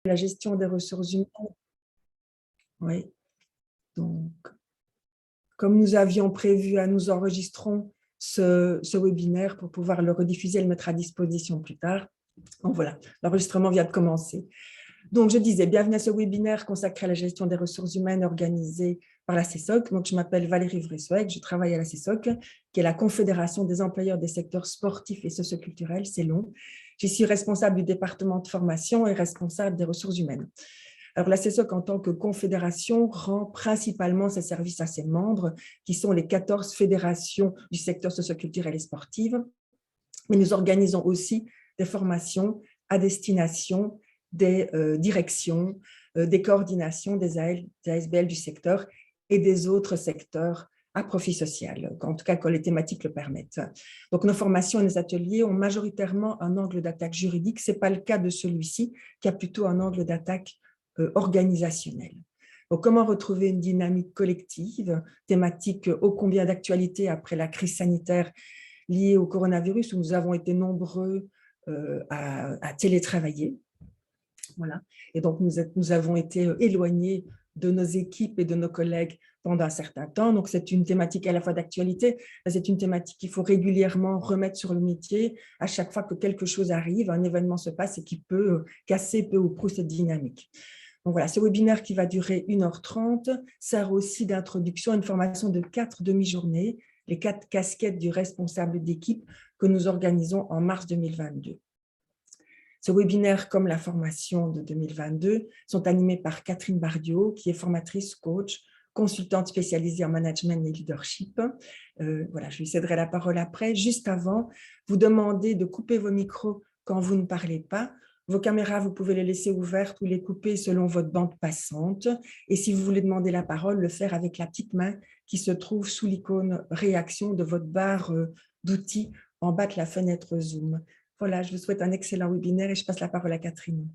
la gestion des ressources humaines. Oui, donc, comme nous avions prévu, nous enregistrons ce webinaire pour pouvoir le rediffuser et le mettre à disposition plus tard. Donc voilà, l'enregistrement vient de commencer. Donc, je disais, bienvenue à ce webinaire consacré à la gestion des ressources humaines organisé par la CESOC. Donc, je m'appelle Valérie Vressoec, je travaille à la CESOC, qui est la Confédération des employeurs des secteurs sportifs et socioculturels, c'est long. Je suis responsable du département de formation et responsable des ressources humaines. Alors, la CESOC, en tant que confédération, rend principalement ses services à ses membres, qui sont les 14 fédérations du secteur socioculturel et sportif. Mais nous organisons aussi des formations à destination des directions, des coordinations des ASBL du secteur et des autres secteurs à profit social, en tout cas quand les thématiques le permettent. Donc nos formations et nos ateliers ont majoritairement un angle d'attaque juridique. Ce n'est pas le cas de celui-ci, qui a plutôt un angle d'attaque organisationnel. Donc, comment retrouver une dynamique collective, thématique ô combien d'actualité après la crise sanitaire liée au coronavirus, où nous avons été nombreux à télétravailler. Voilà. Et donc, nous avons été éloignés de nos équipes et de nos collègues pendant un certain temps. Donc, c'est une thématique à la fois d'actualité, mais c'est une thématique qu'il faut régulièrement remettre sur le métier à chaque fois que quelque chose arrive, un événement se passe et qui peut casser peu ou prou cette dynamique. Donc voilà, ce webinaire qui va durer 1h30 sert aussi d'introduction à une formation de 4 demi-journées, les 4 casquettes du responsable d'équipe que nous organisons en mars 2022. Ce webinaire, comme la formation de 2022, sont animés par Catherine Bardiot, qui est formatrice, coach, consultante spécialisée en management et leadership. Voilà, je lui céderai la parole après. Juste avant, vous demandez de couper vos micros quand vous ne parlez pas. Vos caméras, vous pouvez les laisser ouvertes ou les couper selon votre bande passante. Et si vous voulez demander la parole, le faire avec la petite main qui se trouve sous l'icône réaction de votre barre d'outils en bas de la fenêtre Zoom. Voilà, je vous souhaite un excellent webinaire et je passe la parole à Catherine.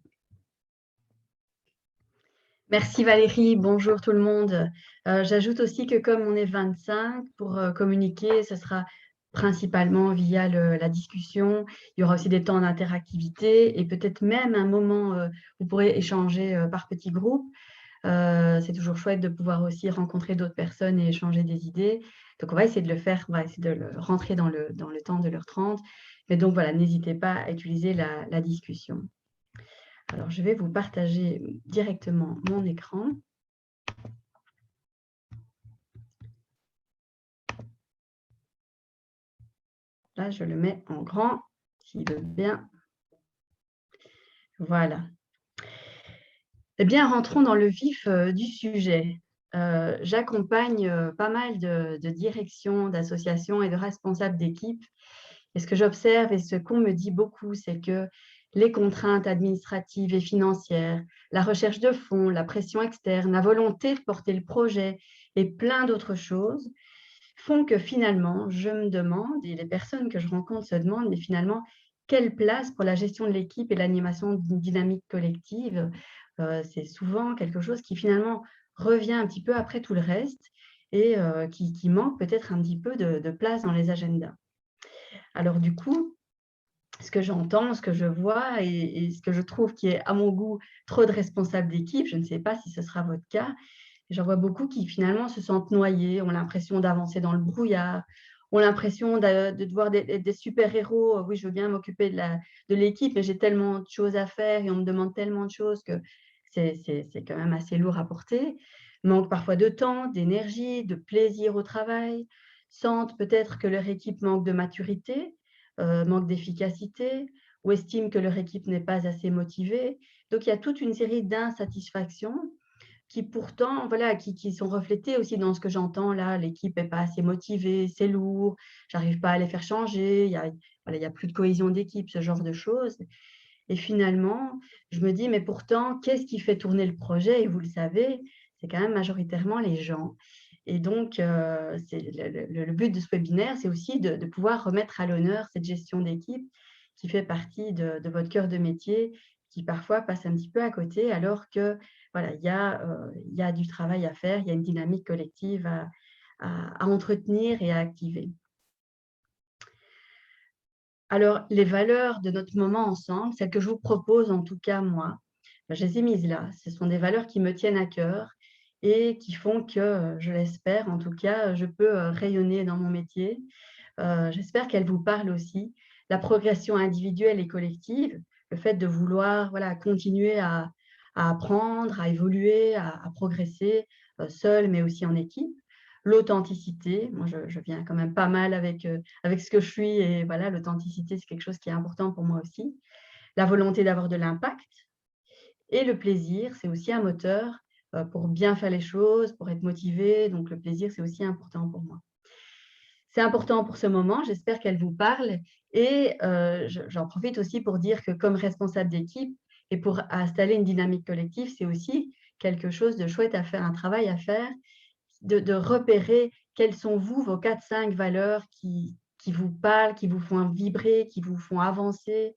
Merci Valérie, bonjour tout le monde. J'ajoute aussi que comme on est 25, pour communiquer, ce sera principalement via la discussion. Il y aura aussi des temps d'interactivité et peut-être même un moment où vous pourrez échanger par petits groupes. C'est toujours chouette de pouvoir aussi rencontrer d'autres personnes et échanger des idées. Donc, on va essayer de le faire, on va essayer de le rentrer dans le temps de l'heure 30. Mais donc, voilà, n'hésitez pas à utiliser la discussion. Alors, je vais vous partager directement mon écran. Là, je le mets en grand, s'il veut bien. Voilà. Eh bien, rentrons dans le vif du sujet. J'accompagne pas mal de directions, d'associations et de responsables d'équipe. Et ce que j'observe et ce qu'on me dit beaucoup, c'est que les contraintes administratives et financières, la recherche de fonds, la pression externe, la volonté de porter le projet et plein d'autres choses font que finalement, je me demande, et les personnes que je rencontre se demandent, mais finalement, quelle place pour la gestion de l'équipe et l'animation d'une dynamique collective? C'est souvent quelque chose qui finalement revient un petit peu après tout le reste et qui manque peut-être un petit peu de place dans les agendas. Alors du coup, ce que j'entends, ce que je vois et ce que je trouve qui est à mon goût trop de responsables d'équipe, je ne sais pas si ce sera votre cas, j'en vois beaucoup qui finalement se sentent noyés, ont l'impression d'avancer dans le brouillard, ont l'impression de devoir être des super-héros. Oui, je veux bien m'occuper de l'équipe, mais j'ai tellement de choses à faire et on me demande tellement de choses que c'est quand même assez lourd à porter. Manque parfois de temps, d'énergie, de plaisir au travail, sentent peut-être que leur équipe manque de maturité, manque d'efficacité ou estiment que leur équipe n'est pas assez motivée. Donc, il y a toute une série d'insatisfactions qui pourtant, voilà, qui sont reflétées aussi dans ce que j'entends là. L'équipe n'est pas assez motivée, c'est lourd, j'arrive pas à les faire changer, il y a plus de cohésion d'équipe, ce genre de choses. Et finalement, je me dis, mais pourtant, qu'est-ce qui fait tourner le projet? Et vous le savez, c'est quand même majoritairement les gens. Et donc, le but de ce webinaire, c'est aussi de pouvoir remettre à l'honneur cette gestion d'équipe qui fait partie de votre cœur de métier, qui parfois passe un petit peu à côté, alors que voilà, il y a du travail à faire, il y a une dynamique collective à entretenir et à activer. Alors, les valeurs de notre moment ensemble, celles que je vous propose en tout cas moi, je les ai mises là. Ce sont des valeurs qui me tiennent à cœur et qui font que, je l'espère en tout cas, je peux, rayonner dans mon métier. J'espère qu'elles vous parlent aussi. La progression individuelle et collective, le fait de vouloir, voilà, continuer à apprendre, à évoluer, à progresser, seul mais aussi en équipe. L'authenticité, moi je viens quand même pas mal avec ce que je suis et voilà, l'authenticité, c'est quelque chose qui est important pour moi aussi. La volonté d'avoir de l'impact et le plaisir, c'est aussi un moteur, pour bien faire les choses, pour être motivé, donc le plaisir, c'est aussi important pour moi. C'est important pour ce moment, j'espère qu'elle vous parle et j'en profite aussi pour dire que comme responsable d'équipe et pour installer une dynamique collective, c'est aussi quelque chose de chouette à faire, un travail à faire, de repérer quelles sont vous, vos 4-5 valeurs qui vous parlent, qui vous font vibrer, qui vous font avancer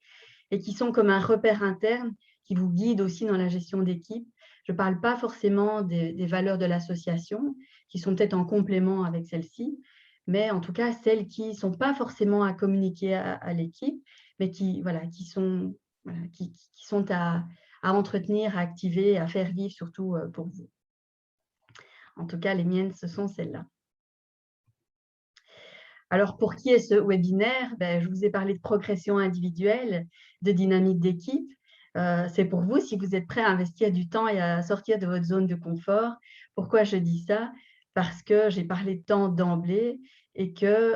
et qui sont comme un repère interne qui vous guide aussi dans la gestion d'équipe. Je ne parle pas forcément des valeurs de l'association, qui sont peut-être en complément avec celles-ci, mais en tout cas celles qui ne sont pas forcément à communiquer à l'équipe, mais qui, voilà, qui sont à entretenir, à activer, à faire vivre surtout pour vous. En tout cas, les miennes, ce sont celles-là. Alors, pour qui est ce webinaire? Je vous ai parlé de progression individuelle, de dynamique d'équipe. C'est pour vous si vous êtes prêt à investir du temps et à sortir de votre zone de confort. Pourquoi je dis ça? Parce que j'ai parlé de temps d'emblée et que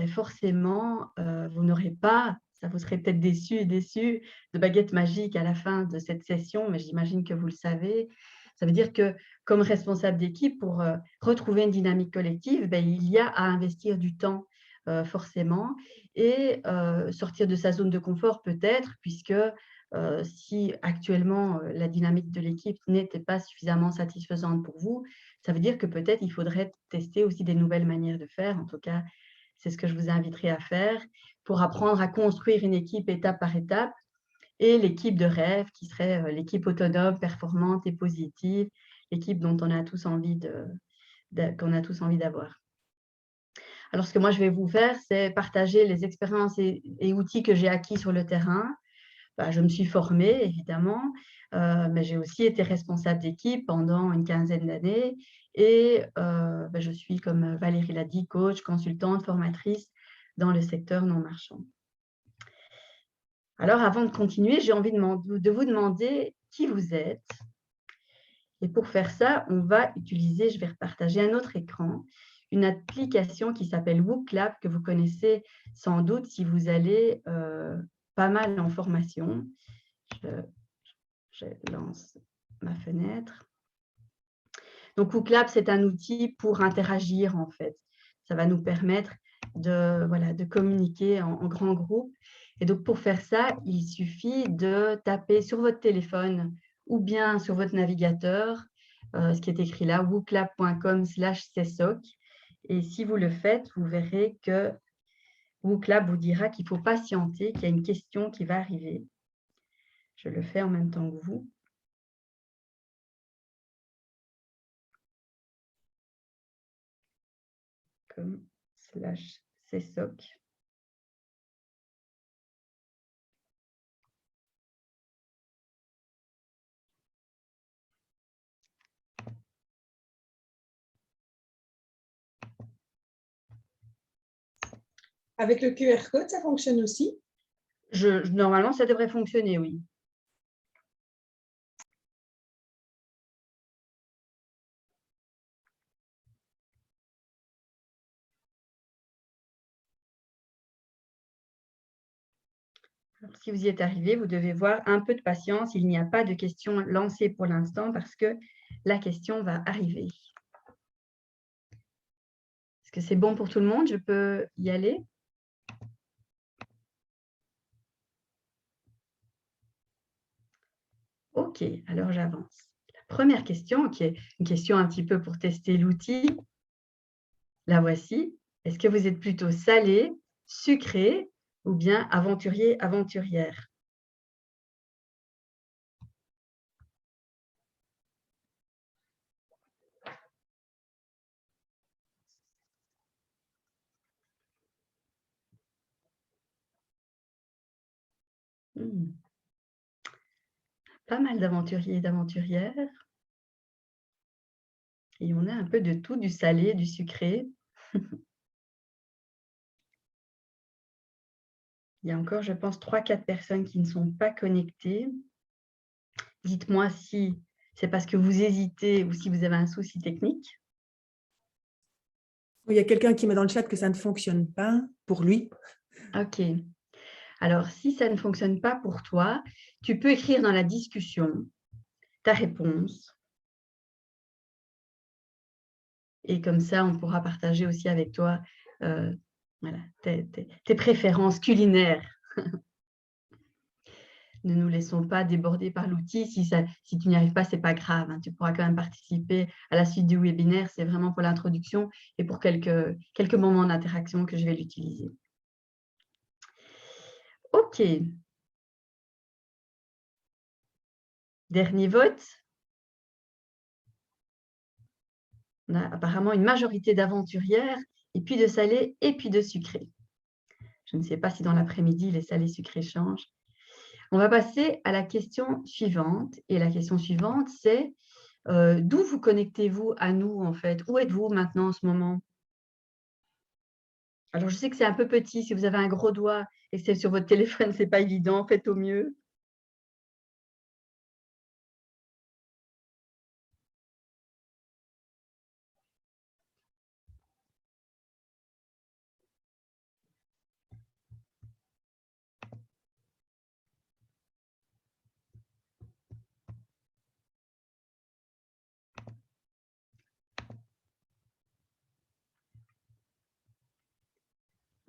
forcément, vous n'aurez pas, ça vous serez peut-être déçu et déçu, de baguette magique à la fin de cette session, mais j'imagine que vous le savez. Ça veut dire que comme responsable d'équipe, pour retrouver une dynamique collective, il y a à investir du temps forcément, et sortir de sa zone de confort peut-être, puisque si actuellement la dynamique de l'équipe n'était pas suffisamment satisfaisante pour vous, ça veut dire que peut-être il faudrait tester aussi des nouvelles manières de faire. En tout cas, c'est ce que je vous inviterai à faire pour apprendre à construire une équipe étape par étape, et l'équipe de rêve qui serait l'équipe autonome, performante et positive, l'équipe dont on a tous envie qu'on a tous envie d'avoir. Alors, ce que moi, je vais vous faire, c'est partager les expériences et outils que j'ai acquis sur le terrain. Je me suis formée, évidemment, mais j'ai aussi été responsable d'équipe pendant une quinzaine d'années. Et je suis, comme Valérie l'a dit, coach, consultante, formatrice dans le secteur non marchand. Alors, avant de continuer, j'ai envie de vous demander qui vous êtes. Et pour faire ça, on va utiliser, je vais repartager un autre écran, une application qui s'appelle WooClap, que vous connaissez sans doute si vous allez pas mal en formation. Je lance ma fenêtre. Donc, WooClap, c'est un outil pour interagir, en fait. Ça va nous permettre de communiquer en grand groupe. Et donc, pour faire ça, il suffit de taper sur votre téléphone ou bien sur votre navigateur, ce qui est écrit là, wooclap.com/csoc. Et si vous le faites, vous verrez que WooClap vous dira qu'il faut patienter, qu'il y a une question qui va arriver. Je le fais en même temps que vous. .com/csoc. Avec le QR code, ça fonctionne aussi? Normalement, ça devrait fonctionner, oui. Alors, si vous y êtes arrivé, vous devez voir un peu de patience. Il n'y a pas de question lancée pour l'instant parce que la question va arriver. Est-ce que c'est bon pour tout le monde? Je peux y aller? OK, alors j'avance. La première question, qui est une question un petit peu pour tester l'outil, la voici. Est-ce que vous êtes plutôt salé, sucré ou bien aventurier, aventurière? pas mal d'aventuriers et d'aventurières. Et on a un peu de tout, du salé, du sucré. Il y a encore, je pense, 3-4 personnes qui ne sont pas connectées. Dites-moi si c'est parce que vous hésitez ou si vous avez un souci technique. Il y a quelqu'un qui met dans le chat que ça ne fonctionne pas pour lui. OK. Alors, si ça ne fonctionne pas pour toi, tu peux écrire dans la discussion ta réponse. Et comme ça, on pourra partager aussi avec toi voilà, tes préférences culinaires. Ne nous laissons pas déborder par l'outil. Si tu n'y arrives pas, ce n'est pas grave, hein. Tu pourras quand même participer à la suite du webinaire. C'est vraiment pour l'introduction et pour quelques moments d'interaction que je vais l'utiliser. OK. Dernier vote. On a apparemment une majorité d'aventurières, et puis de salés, et puis de sucrés. Je ne sais pas si dans l'après-midi, les salés sucrés changent. On va passer à la question suivante. Et la question suivante, c'est d'où vous connectez-vous à nous, en fait? Où êtes-vous maintenant en ce moment? Alors, je sais que c'est un peu petit. Si vous avez un gros doigt et que c'est sur votre téléphone, ce n'est pas évident. Faites au mieux.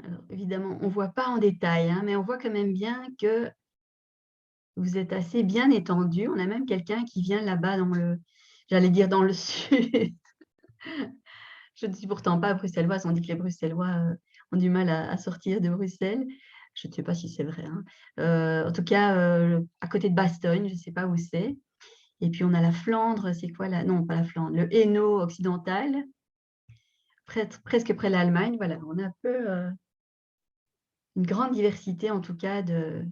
Alors, évidemment, on ne voit pas en détail, hein, mais on voit quand même bien que vous êtes assez bien étendu. On a même quelqu'un qui vient là-bas j'allais dire dans le sud. Je ne suis pourtant pas bruxelloise. On dit que les Bruxellois ont du mal à sortir de Bruxelles. Je ne sais pas si c'est vrai, hein. En tout cas, à côté de Bastogne, je ne sais pas où c'est. Et puis, on a la Flandre. C'est quoi là? Non, pas la Flandre. Le Hainaut occidental, presque près de l'Allemagne. Voilà, on a un peu une grande diversité, en tout cas, de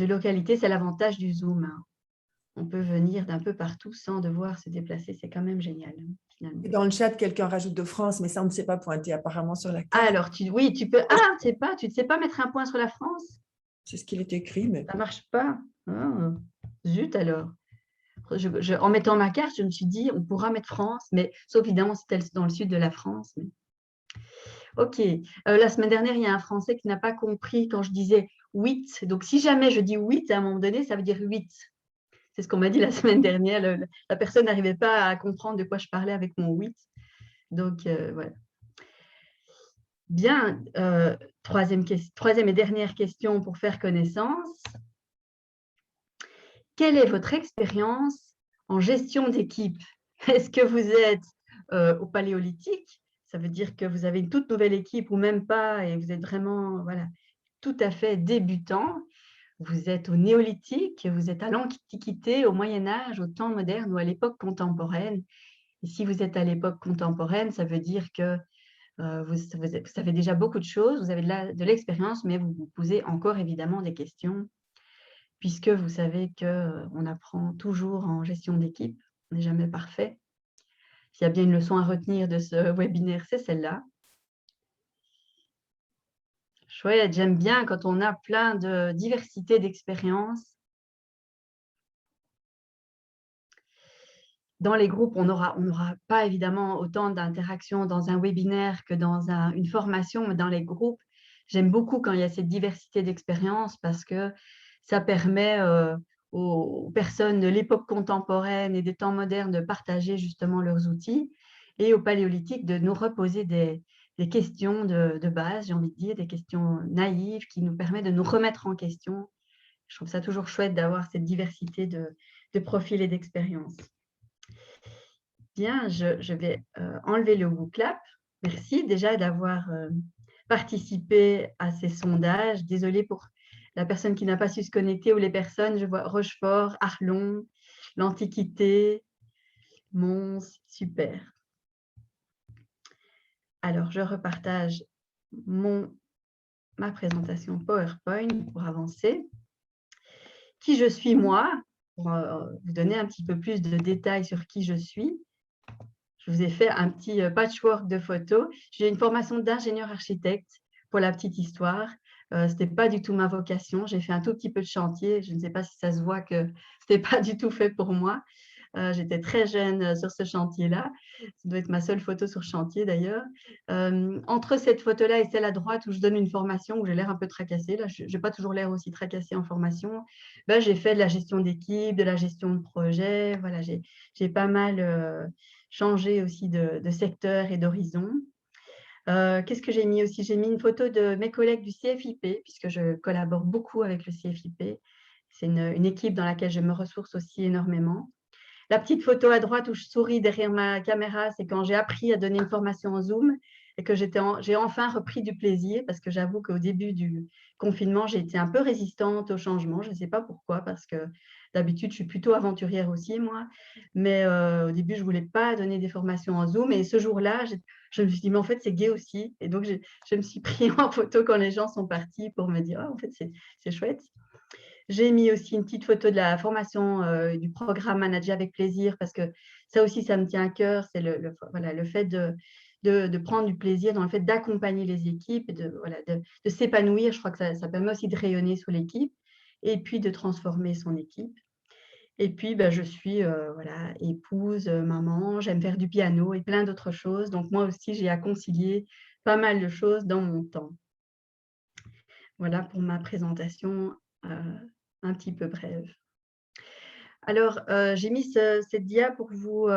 localités. C'est l'avantage du Zoom, hein. On peut venir d'un peu partout sans devoir se déplacer. C'est quand même génial, finalement. Et dans le chat, quelqu'un rajoute de France, mais ça, on ne sait pas pointer apparemment sur la carte. Alors, oui, tu peux. Ah, tu ne sais pas mettre un point sur la France? C'est ce qu'il est écrit, mais Ça ne marche pas. Ah, zut alors. En mettant ma carte, je me suis dit, on pourra mettre France, mais sauf évidemment, c'était dans le sud de la France. Mais... OK. La semaine dernière, il y a un Français qui n'a pas compris quand je disais 8. Donc, si jamais je dis 8 à un moment donné, ça veut dire 8. C'est ce qu'on m'a dit la semaine dernière. La personne n'arrivait pas à comprendre de quoi je parlais avec mon 8. Donc, voilà. Bien, troisième et dernière question pour faire connaissance. Quelle est votre expérience en gestion d'équipe? Est-ce que vous êtes au Paléolithique? Ça veut dire que vous avez une toute nouvelle équipe ou même pas et vous êtes vraiment voilà, tout à fait débutant. Vous êtes au Néolithique, vous êtes à l'Antiquité, au Moyen-Âge, au temps moderne ou à l'époque contemporaine. Et si vous êtes à l'époque contemporaine, ça veut dire que vous savez déjà beaucoup de choses, vous avez de l'expérience, mais vous vous posez encore évidemment des questions, puisque vous savez qu'on apprend toujours en gestion d'équipe, on n'est jamais parfait. S'il y a bien une leçon à retenir de ce webinaire, c'est celle-là. Chouette, j'aime bien quand on a plein de diversité d'expériences. Dans les groupes, on n'aura pas évidemment autant d'interactions dans un webinaire que dans une formation, mais dans les groupes, j'aime beaucoup quand il y a cette diversité d'expériences parce que ça permet aux personnes de l'époque contemporaine et des temps modernes de partager justement leurs outils et au Paléolithique de nous reposer des questions de base, j'ai envie de dire, des questions naïves qui nous permettent de nous remettre en question. Je trouve ça toujours chouette d'avoir cette diversité de profils et d'expériences. Bien, je vais enlever le WooClap. Merci déjà d'avoir participé à ces sondages. Désolée pour la personne qui n'a pas su se connecter ou les personnes, je vois Rochefort, Arlon, l'Antiquité, Mons, super. Alors, je repartage ma présentation PowerPoint pour avancer. Qui je suis moi? pour vous donner un petit peu plus de détails sur qui je suis, je vous ai fait un petit patchwork de photos. J'ai une formation d'ingénieur architecte pour la petite histoire. Ce n'était pas du tout ma vocation. J'ai fait un tout petit peu de chantier. Je ne sais pas si ça se voit que ce n'était pas du tout fait pour moi. J'étais très jeune sur ce chantier-là. Ça doit être ma seule photo sur chantier d'ailleurs. Entre cette photo-là et celle à droite où je donne une formation, où j'ai l'air un peu tracassée, là, je n'ai pas toujours l'air aussi tracassée en formation, ben, j'ai fait de la gestion d'équipe, de la gestion de projet. Voilà, j'ai pas mal changé aussi de secteur et d'horizon. Qu'est-ce que j'ai mis aussi? J'ai mis une photo de mes collègues du CFIP, puisque je collabore beaucoup avec le CFIP. C'est une équipe dans laquelle je me ressource aussi énormément. La petite photo à droite où je souris derrière ma caméra, c'est quand j'ai appris à donner une formation en Zoom et que j'ai enfin repris du plaisir, parce que j'avoue qu'au début du confinement, j'ai été un peu résistante au changement. Je ne sais pas pourquoi, parce que d'habitude, je suis plutôt aventurière aussi, moi. Mais au début, je ne voulais pas donner des formations en Zoom. Et ce jour-là, je me suis dit, mais en fait, c'est gai aussi. Et donc, je me suis pris en photo quand les gens sont partis pour me dire, oh, en fait, c'est chouette. J'ai mis aussi une petite photo de la formation du programme Manager avec plaisir, parce que ça aussi, ça me tient à cœur. C'est voilà, le fait de prendre du plaisir dans le fait d'accompagner les équipes et voilà, de s'épanouir. Je crois que ça permet aussi de rayonner sur l'équipe et puis de transformer son équipe. Et puis, ben, je suis voilà, épouse, maman, j'aime faire du piano et plein d'autres choses. Donc, moi aussi, j'ai à concilier pas mal de choses dans mon temps. Voilà pour ma présentation un petit peu brève. Alors, j'ai mis cette dia pour vous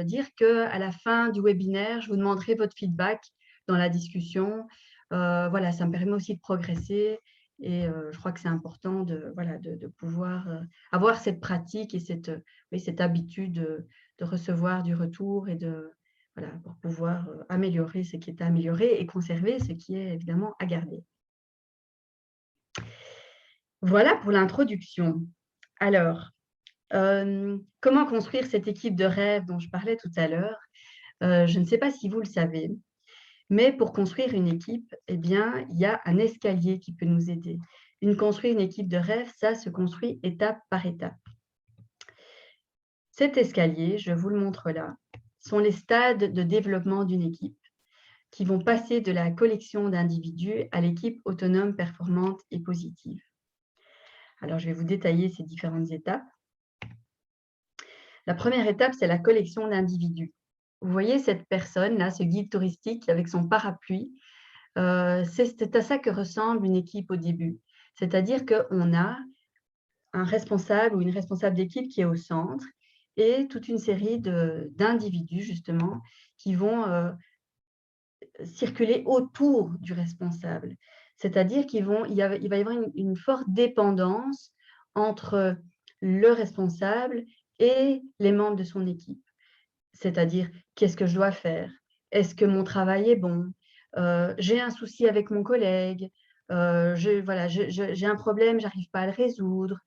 dire qu'à la fin du webinaire, je vous demanderai votre feedback dans la discussion. Voilà, ça me permet aussi de progresser et je crois que c'est important voilà, de pouvoir avoir cette pratique et cette habitude de recevoir du retour et voilà, pour pouvoir améliorer ce qui est à améliorer et conserver ce qui est évidemment à garder. Voilà pour l'introduction. Alors, comment construire cette équipe de rêve dont je parlais tout à l'heure? Je ne sais pas si vous le savez, mais pour construire une équipe, eh bien, il y a un escalier qui peut nous aider. Construire une équipe de rêve, ça se construit étape par étape. Cet escalier, je vous le montre là, sont les stades de développement d'une équipe qui vont passer de la collection d'individus à l'équipe autonome, performante et positive. Alors, je vais vous détailler ces différentes étapes. La première étape, c'est la collection d'individus. Vous voyez cette personne-là, ce guide touristique avec son parapluie, c'est à ça que ressemble une équipe au début. C'est-à-dire qu'on a un responsable ou une responsable d'équipe qui est au centre et toute une série d'individus, justement, qui vont circuler autour du responsable. C'est-à-dire qu'il va y avoir une forte dépendance entre le responsable et les membres de son équipe. C'est-à-dire, qu'est-ce que je dois faire? Est-ce que mon travail est bon? J'ai un souci avec mon collègue, j'ai un problème, je n'arrive pas à le résoudre.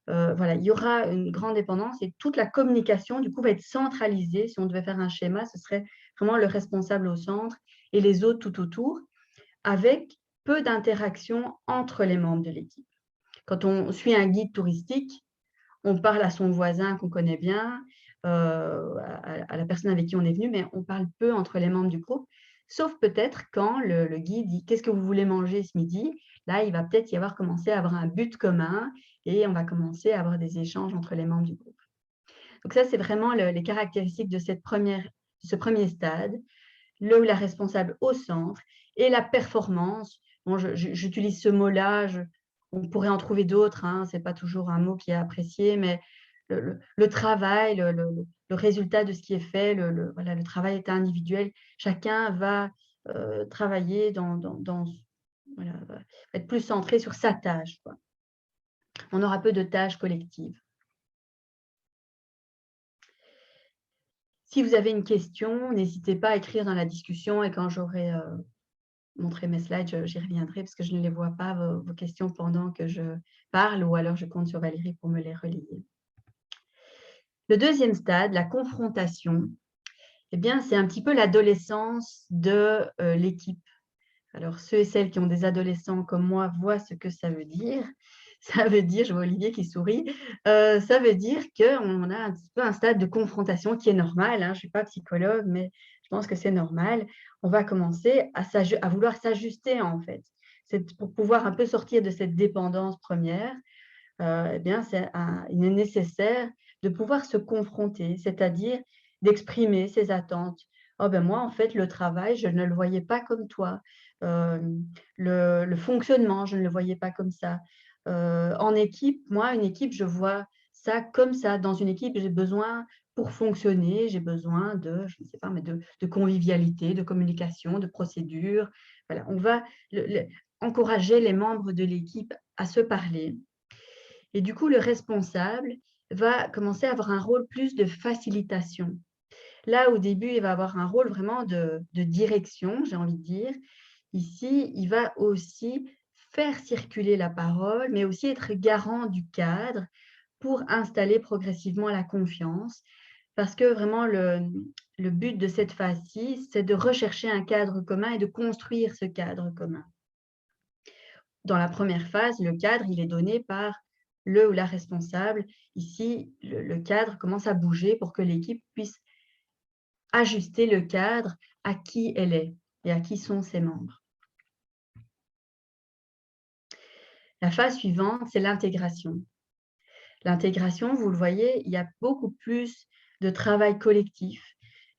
Voilà, il y aura une grande dépendance et toute la communication, du coup, va être centralisée. Si on devait faire un schéma, ce serait vraiment le responsable au centre et les autres tout autour, avec peu d'interaction entre les membres de l'équipe. Quand on suit un guide touristique, on parle à son voisin qu'on connaît bien, à la personne avec qui on est venu, mais on parle peu entre les membres du groupe, sauf peut-être quand le guide dit « Qu'est-ce que vous voulez manger ce midi ?» Là, il va peut-être y avoir commencé à avoir un but commun et on va commencer à avoir des échanges entre les membres du groupe. Donc ça, c'est vraiment les caractéristiques de ce premier stade, le ou la responsable au centre et la performance. Bon, j'utilise ce mot-là, on pourrait en trouver d'autres, hein, ce n'est pas toujours un mot qui est apprécié, mais le travail, le résultat de ce qui est fait, voilà, le travail est individuel. Chacun va travailler voilà, va être plus centré sur sa tâche, quoi. On aura peu de tâches collectives. Si vous avez une question, n'hésitez pas à écrire dans la discussion et quand j'aurai montré mes slides, j'y reviendrai parce que je ne les vois pas, vos questions, pendant que je parle, ou alors je compte sur Valérie pour me les relayer. Le deuxième stade, la confrontation, eh bien, c'est un petit peu l'adolescence de l'équipe. Alors, ceux et celles qui ont des adolescents comme moi voient ce que ça veut dire. ça veut dire, je vois Olivier qui sourit, ça veut dire qu'on a un petit peu un stade de confrontation qui est normal, hein. Je ne suis pas psychologue, mais je pense que c'est normal. On va commencer à vouloir s'ajuster, en fait. C'est pour pouvoir un peu sortir de cette dépendance première, eh bien, il est nécessaire de pouvoir se confronter, c'est-à-dire d'exprimer ses attentes. Oh ben moi, en fait, le travail, je ne le voyais pas comme toi. Le fonctionnement, je ne le voyais pas comme ça. En équipe, moi, une équipe, je vois ça comme ça. Dans une équipe, j'ai besoin, pour fonctionner, j'ai besoin de, je ne sais pas, mais de convivialité, de communication, de procédure. Voilà, on va encourager les membres de l'équipe à se parler. Et du coup, le responsable va commencer à avoir un rôle plus de facilitation. Là, au début, il va avoir un rôle vraiment de direction, j'ai envie de dire. Ici, il va aussi faire circuler la parole, mais aussi être garant du cadre pour installer progressivement la confiance. Parce que vraiment, le but de cette phase-ci, c'est de rechercher un cadre commun et de construire ce cadre commun. Dans la première phase, le cadre, il est donné par le ou la responsable. Ici, le cadre commence à bouger pour que l'équipe puisse ajuster le cadre à qui elle est et à qui sont ses membres. La phase suivante, c'est l'intégration. L'intégration, vous le voyez, il y a beaucoup plus de travail collectif.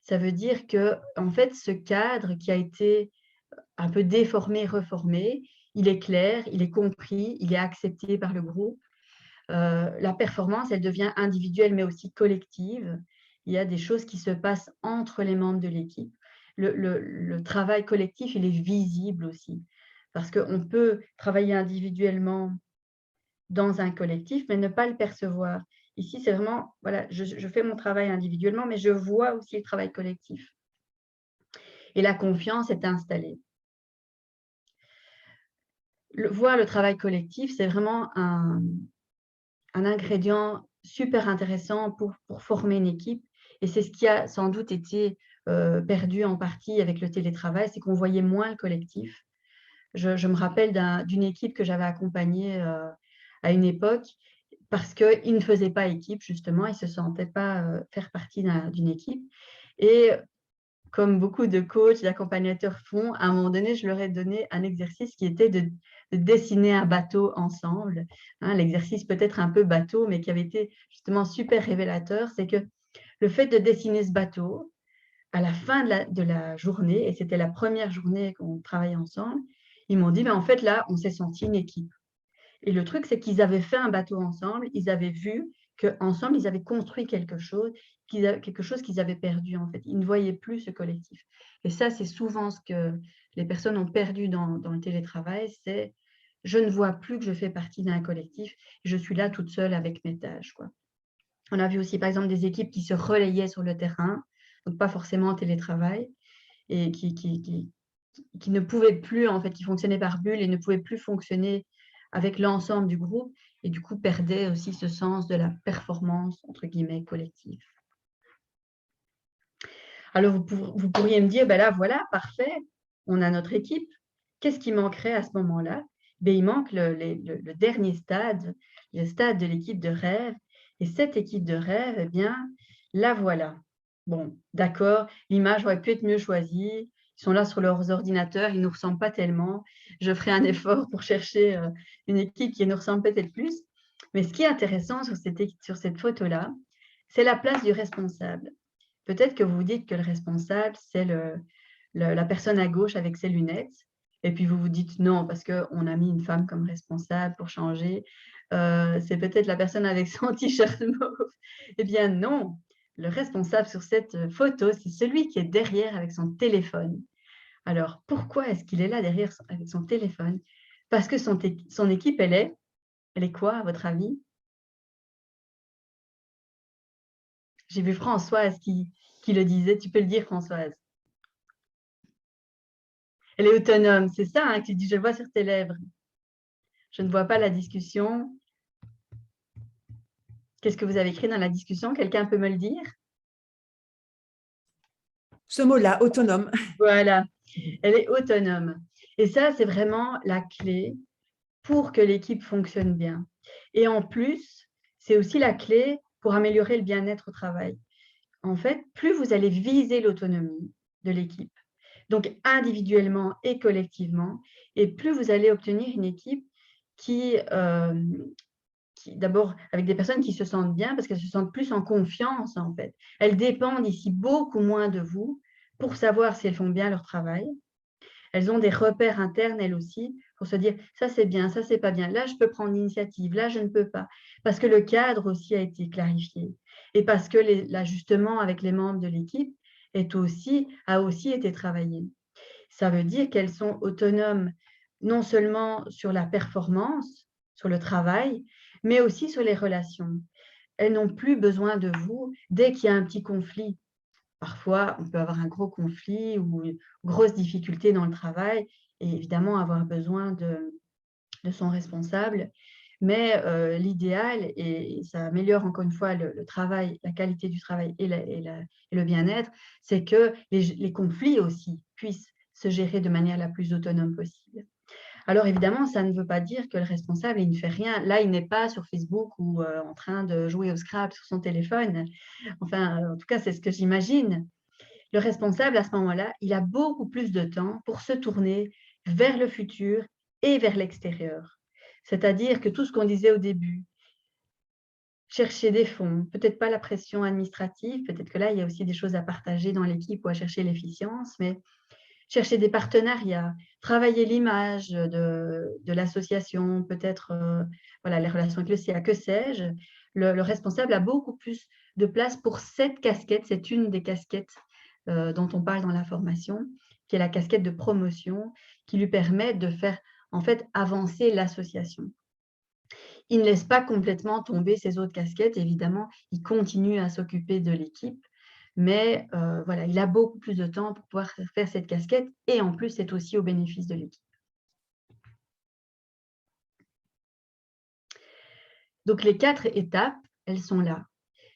Ça veut dire que, en fait, ce cadre qui a été un peu déformé, reformé, il est clair, il est compris, il est accepté par le groupe. La performance, elle devient individuelle, mais aussi collective. Il y a des choses qui se passent entre les membres de l'équipe. Le travail collectif, il est visible aussi, parce qu'on peut travailler individuellement dans un collectif, mais ne pas le percevoir. Ici, c'est vraiment, voilà, je fais mon travail individuellement, mais je vois aussi le travail collectif. Et la confiance est installée. Voir le travail collectif, c'est vraiment un ingrédient super intéressant pour former une équipe. Et c'est ce qui a sans doute été perdu en partie avec le télétravail, c'est qu'on voyait moins le collectif. Je me rappelle d'une équipe que j'avais accompagnée à une époque parce qu'ils ne faisaient pas équipe, justement, ils ne se sentaient pas faire partie d'une équipe. Et comme beaucoup de coachs, d'accompagnateurs font, à un moment donné, je leur ai donné un exercice qui était de dessiner un bateau ensemble. Hein, l'exercice peut-être un peu bateau, mais qui avait été justement super révélateur, c'est que le fait de dessiner ce bateau, à la fin de la journée, et c'était la première journée qu'on travaillait ensemble, ils m'ont dit, mais en fait, là, on s'est senti une équipe. Et le truc, c'est qu'ils avaient fait un bateau ensemble, ils avaient vu qu'ensemble, ils avaient construit quelque chose qu'ils avaient perdu, en fait. Ils ne voyaient plus ce collectif. Et ça, c'est souvent ce que les personnes ont perdu dans le télétravail, c'est je ne vois plus que je fais partie d'un collectif, je suis là toute seule avec mes tâches, quoi. On a vu aussi, par exemple, des équipes qui se relayaient sur le terrain, donc pas forcément en télétravail, et qui ne pouvaient plus, en fait, qui fonctionnaient par bulle et ne pouvaient plus fonctionner avec l'ensemble du groupe et du coup perdaient aussi ce sens de la performance, entre guillemets, collective. Alors, vous pourriez me dire, ben là, voilà, parfait, on a notre équipe. Qu'est-ce qui manquerait à ce moment-là? Ben, il manque le dernier stade, le stade de l'équipe de rêve. Et cette équipe de rêve, eh bien, la voilà. Bon, d'accord, l'image aurait pu être mieux choisie. Ils sont là sur leurs ordinateurs, ils ne nous ressemblent pas tellement. Je ferai un effort pour chercher une équipe qui nous ressemble peut-être plus. Mais ce qui est intéressant sur cette photo-là, c'est la place du responsable. Peut-être que vous vous dites que le responsable, c'est la personne à gauche avec ses lunettes. Et puis vous vous dites non, parce qu'on a mis une femme comme responsable pour changer. C'est peut-être la personne avec son t-shirt mauve. Eh bien non, le responsable sur cette photo, c'est celui qui est derrière avec son téléphone. Alors, pourquoi est-ce qu'il est là derrière avec son téléphone? Parce que son équipe, elle est quoi, à votre avis? J'ai vu Françoise qui le disait. Tu peux le dire, Françoise. Elle est autonome, c'est ça hein, que tu dis, je le vois sur tes lèvres. Je ne vois pas la discussion. Qu'est-ce que vous avez écrit dans la discussion? Quelqu'un peut me le dire? Ce mot-là, autonome. Voilà, elle est autonome. Et ça, c'est vraiment la clé pour que l'équipe fonctionne bien. Et en plus, c'est aussi la clé pour améliorer le bien-être au travail. En fait, plus vous allez viser l'autonomie de l'équipe, donc individuellement et collectivement, et plus vous allez obtenir une équipe qui d'abord, avec des personnes qui se sentent bien, parce qu'elles se sentent plus en confiance, en fait. Elles dépendent ici beaucoup moins de vous pour savoir si elles font bien leur travail. Elles ont des repères internes, elles aussi, pour se dire ça c'est bien, ça c'est pas bien, là je peux prendre l'initiative, là je ne peux pas, parce que le cadre aussi a été clarifié et parce que l'ajustement avec les membres de l'équipe a aussi été travaillé. Ça veut dire qu'elles sont autonomes non seulement sur la performance, sur le travail, mais aussi sur les relations. Elles n'ont plus besoin de vous dès qu'il y a un petit conflit. Parfois, on peut avoir un gros conflit ou une grosse difficulté dans le travail et évidemment avoir besoin de son responsable. Mais l'idéal, et ça améliore encore une fois le travail, la qualité du travail et le bien-être, c'est que les conflits aussi puissent se gérer de manière la plus autonome possible. Alors évidemment, ça ne veut pas dire que le responsable, il ne fait rien. Là, il n'est pas sur Facebook ou en train de jouer au Scrabble sur son téléphone. Enfin, en tout cas, c'est ce que j'imagine. Le responsable, à ce moment-là, il a beaucoup plus de temps pour se tourner vers le futur et vers l'extérieur. C'est-à-dire que tout ce qu'on disait au début, chercher des fonds, peut-être pas la pression administrative, peut-être que là, il y a aussi des choses à partager dans l'équipe ou à chercher l'efficience, mais chercher des partenariats, travailler l'image de l'association, peut-être voilà, les relations avec le CA, que sais-je. Le responsable a beaucoup plus de place pour cette casquette, c'est une des casquettes dont on parle dans la formation, qui est la casquette de promotion, qui lui permet de faire en fait avancer l'association. Il ne laisse pas complètement tomber ses autres casquettes, évidemment, il continue à s'occuper de l'équipe, mais voilà, il a beaucoup plus de temps pour pouvoir faire cette casquette et en plus, c'est aussi au bénéfice de l'équipe. Donc, les 4 étapes, elles sont là.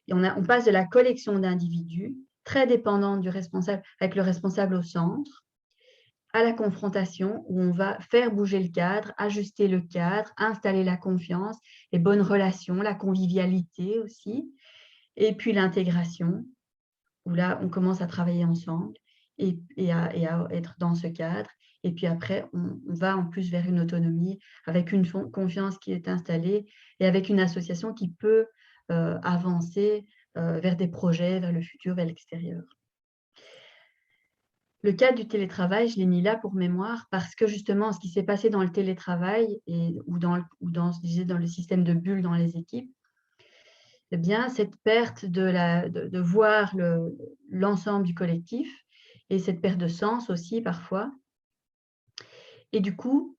Et on passe de la collection d'individus, très dépendante du responsable, avec le responsable au centre, à la confrontation où on va faire bouger le cadre, ajuster le cadre, installer la confiance, les bonnes relations, la convivialité aussi, et puis l'intégration, où là, on commence à travailler ensemble et à être dans ce cadre. Et puis après, on va en plus vers une autonomie avec une confiance qui est installée et avec une association qui peut avancer vers des projets, vers le futur, vers l'extérieur. Le cas du télétravail, je l'ai mis là pour mémoire parce que justement, ce qui s'est passé dans le télétravail ou dans le système de bulles dans les équipes, eh bien, cette perte de voir l'ensemble du collectif et cette perte de sens aussi parfois. Et du coup,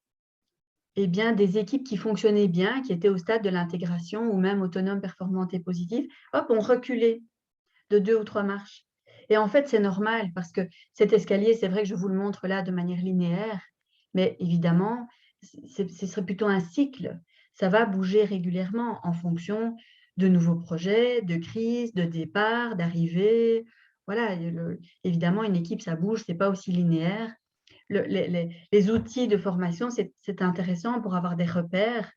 eh bien, des équipes qui fonctionnaient bien, qui étaient au stade de l'intégration ou même autonomes, performantes et positives, hop, ont reculé de 2 ou 3 marches. Et en fait, c'est normal parce que cet escalier, c'est vrai que je vous le montre là de manière linéaire, mais évidemment, ce serait plutôt un cycle. Ça va bouger régulièrement en fonction de nouveaux projets, de crises, de départs, d'arrivées. Voilà, évidemment, une équipe, ça bouge, ce n'est pas aussi linéaire. Les outils de formation, c'est intéressant pour avoir des repères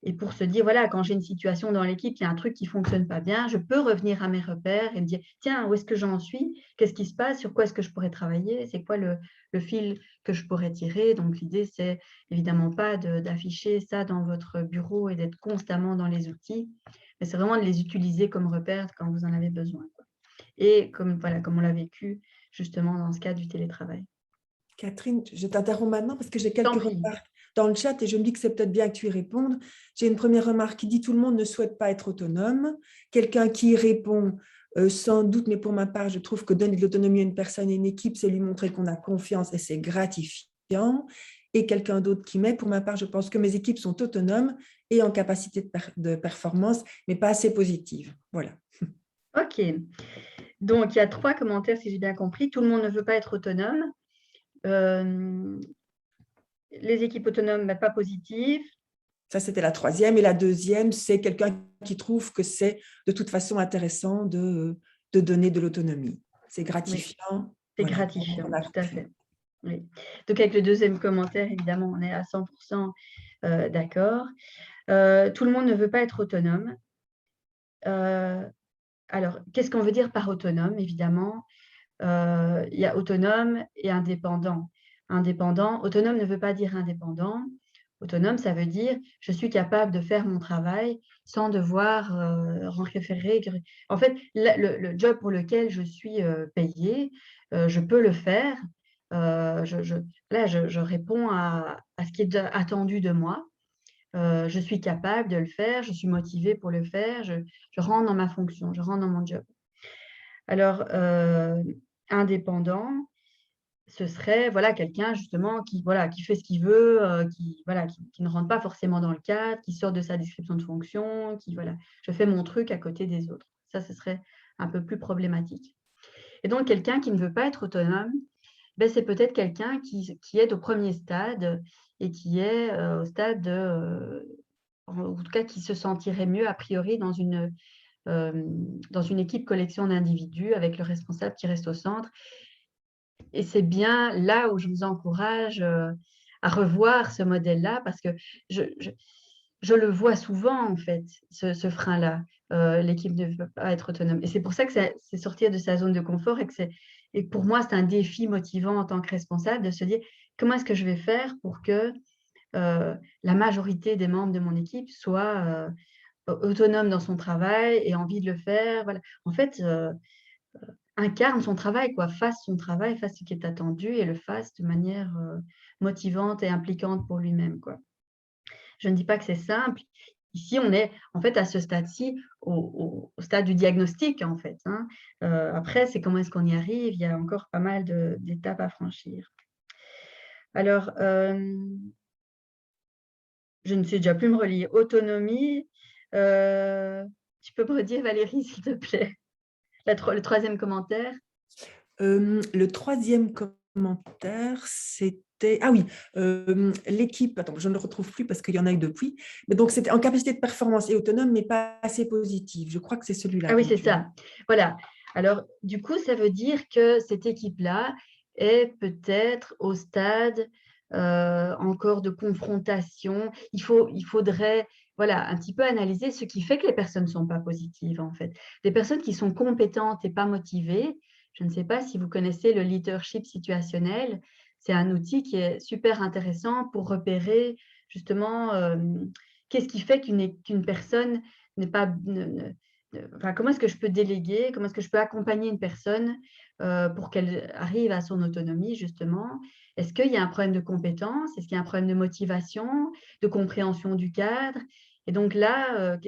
et pour se dire, voilà, quand j'ai une situation dans l'équipe, il y a un truc qui ne fonctionne pas bien, je peux revenir à mes repères et me dire, tiens, où est-ce que j'en suis? Qu'est-ce qui se passe? Sur quoi est-ce que je pourrais travailler? C'est quoi le fil que je pourrais tirer? Donc, l'idée, c'est évidemment pas d'afficher ça dans votre bureau et d'être constamment dans les outils, mais c'est vraiment de les utiliser comme repères quand vous en avez besoin, quoi. Et comme on l'a vécu justement dans ce cas du télétravail. Catherine, je t'interromps maintenant parce que j'ai Tant quelques pis. remarques dans le chat et je me dis que c'est peut-être bien que tu y répondes. J'ai une première remarque qui dit « Tout le monde ne souhaite pas être autonome ». Quelqu'un qui répond sans doute, mais pour ma part, je trouve que donner de l'autonomie à une personne et une équipe, c'est lui montrer qu'on a confiance et c'est gratifiant. Et quelqu'un d'autre qui met « Pour ma part, je pense que mes équipes sont autonomes et en capacité de performance, mais pas assez positives. » Voilà. OK. Donc, il y a 3 commentaires, si j'ai bien compris. Tout le monde ne veut pas être autonome. Les équipes autonomes, pas positives. Ça, c'était la troisième. Et la deuxième, c'est quelqu'un qui trouve que c'est de toute façon intéressant de donner de l'autonomie. C'est gratifiant. Oui, c'est Voilà. gratifiant, tout à fait. Oui. Donc, avec le deuxième commentaire, évidemment, on est à 100% d'accord. Tout le monde ne veut pas être autonome. Alors, qu'est-ce qu'on veut dire par autonome? Évidemment, il y a autonome et indépendant. Autonome ne veut pas dire indépendant. Autonome, ça veut dire je suis capable de faire mon travail sans devoir référer. En fait, le job pour lequel je suis payée, je peux le faire. Je réponds à ce qui est attendu de moi. Je suis capable de le faire, je suis motivée pour le faire, je rentre dans ma fonction, je rentre dans mon job. Alors, indépendant, ce serait voilà, quelqu'un justement qui fait ce qu'il veut, qui ne rentre pas forcément dans le cadre, qui sort de sa description de fonction, je fais mon truc à côté des autres. Ça, ce serait un peu plus problématique. Et donc, quelqu'un qui ne veut pas être autonome, ben, c'est peut-être quelqu'un qui est au premier stade et qui est au stade en tout cas qui se sentirait mieux a priori dans une équipe collection d'individus avec le responsable qui reste au centre. Et c'est bien là où je vous encourage à revoir ce modèle-là parce que je le vois souvent, en fait, ce frein-là. L'équipe ne veut pas être autonome. Et c'est pour ça que c'est sortir de sa zone de confort et pour moi, c'est un défi motivant en tant que responsable de se dire comment est-ce que je vais faire pour que la majorité des membres de mon équipe soient autonome dans son travail et envie de le faire. Voilà. En fait, incarne son travail, quoi, fasse son travail, fasse ce qui est attendu et le fasse de manière motivante et impliquante pour lui-même, quoi. Je ne dis pas que c'est simple. Ici, on est en fait à ce stade-ci, au stade du diagnostic, en fait. Hein. Après, c'est comment est-ce qu'on y arrive. Il y a encore pas mal d'étapes à franchir. Alors, je ne sais déjà plus me relier. Autonomie. Tu peux me redire, Valérie, s'il te plaît, le troisième commentaire? Le troisième commentaire, c'était... Ah oui, l'équipe... Attends, je ne le retrouve plus parce qu'il y en a eu depuis. Mais donc, c'était en capacité de performance et autonome, mais pas assez positive. Je crois que c'est celui-là. Ah oui, c'est ça. Voilà. Alors, du coup, ça veut dire que cette équipe-là est peut-être au stade encore de confrontation. Il faudrait un petit peu analyser ce qui fait que les personnes ne sont pas positives, en fait. Des personnes qui sont compétentes et pas motivées. Je ne sais pas si vous connaissez le leadership situationnel. C'est un outil qui est super intéressant pour repérer justement qu'est-ce qui fait qu'une personne n'est pas... comment est-ce que je peux déléguer, comment est-ce que je peux accompagner une personne pour qu'elle arrive à son autonomie, justement. Est-ce qu'il y a un problème de compétence? Est-ce qu'il y a un problème de motivation, de compréhension du cadre? Et donc là,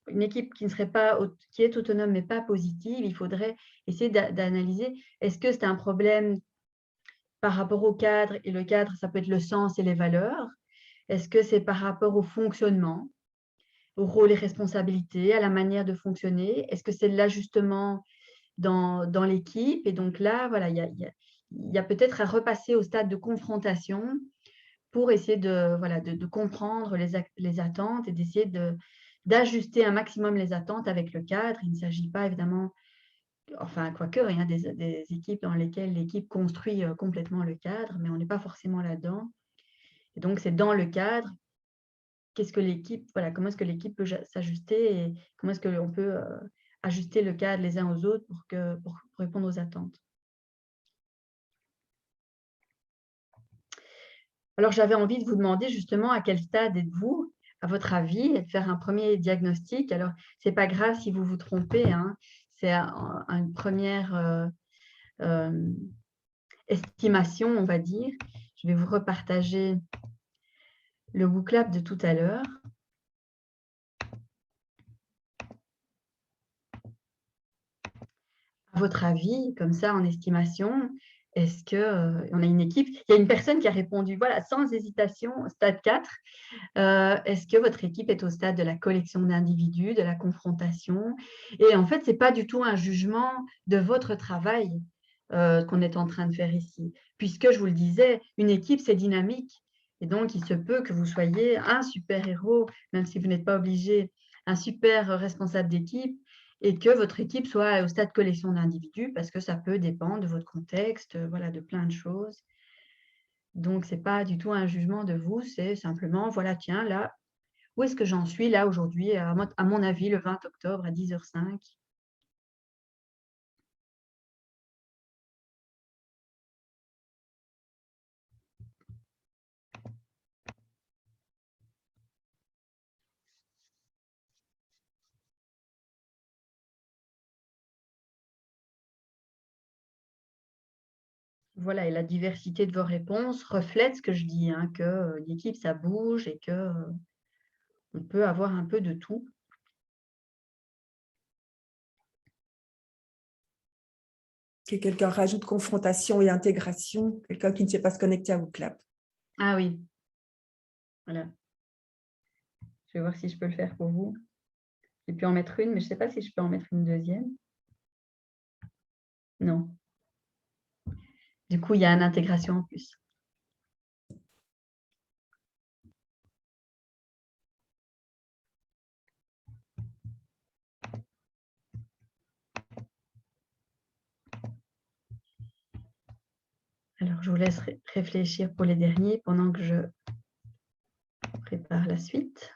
une équipe qui est autonome mais pas positive, il faudrait essayer d'analyser, est-ce que c'est un problème par rapport au cadre? Et le cadre, ça peut être le sens et les valeurs. Est-ce que c'est par rapport au fonctionnement, au rôle et responsabilités, à la manière de fonctionner? Est-ce que c'est l'ajustement dans l'équipe? Et donc là, voilà, il y a peut-être à repasser au stade de confrontation pour essayer de comprendre les attentes et d'essayer d'ajuster un maximum les attentes avec le cadre. Il ne s'agit pas évidemment, enfin, quoique, il y a des équipes dans lesquelles l'équipe construit complètement le cadre, mais on n'est pas forcément là-dedans. Et donc, c'est dans le cadre comment est-ce que l'équipe peut s'ajuster et comment est-ce qu'on peut ajuster le cadre les uns aux autres pour répondre aux attentes. Alors, j'avais envie de vous demander justement à quel stade êtes-vous, à votre avis, et de faire un premier diagnostic. Alors, ce n'est pas grave si vous vous trompez, hein. C'est une première estimation, on va dire. Je vais vous repartager le WooClap de tout à l'heure. À votre avis, comme ça, en estimation, est-ce qu'on a une équipe? Il y a une personne qui a répondu, voilà, sans hésitation, stade 4. Est-ce que votre équipe est au stade de la collection d'individus, de la confrontation? Et en fait, ce n'est pas du tout un jugement de votre travail qu'on est en train de faire ici. Puisque, je vous le disais, une équipe, c'est dynamique. Et donc, il se peut que vous soyez un super-héros, même si vous n'êtes pas obligé, un super responsable d'équipe, et que votre équipe soit au stade collection d'individus, parce que ça peut dépendre de votre contexte, de plein de choses. Donc, ce n'est pas du tout un jugement de vous, c'est simplement, voilà, tiens, là, où est-ce que j'en suis là aujourd'hui, à mon avis, le 20 octobre à 10h05. Voilà, et la diversité de vos réponses reflète ce que je dis, hein, que l'équipe, ça bouge et que on peut avoir un peu de tout. Que quelqu'un rajoute confrontation et intégration, quelqu'un qui ne sait pas se connecter à vos claps. Ah oui, voilà. Je vais voir si je peux le faire pour vous. J'ai pu en mettre une, mais je ne sais pas si je peux en mettre une deuxième. Non. Du coup, il y a une intégration en plus. Alors, je vous laisse réfléchir pour les derniers pendant que je prépare la suite.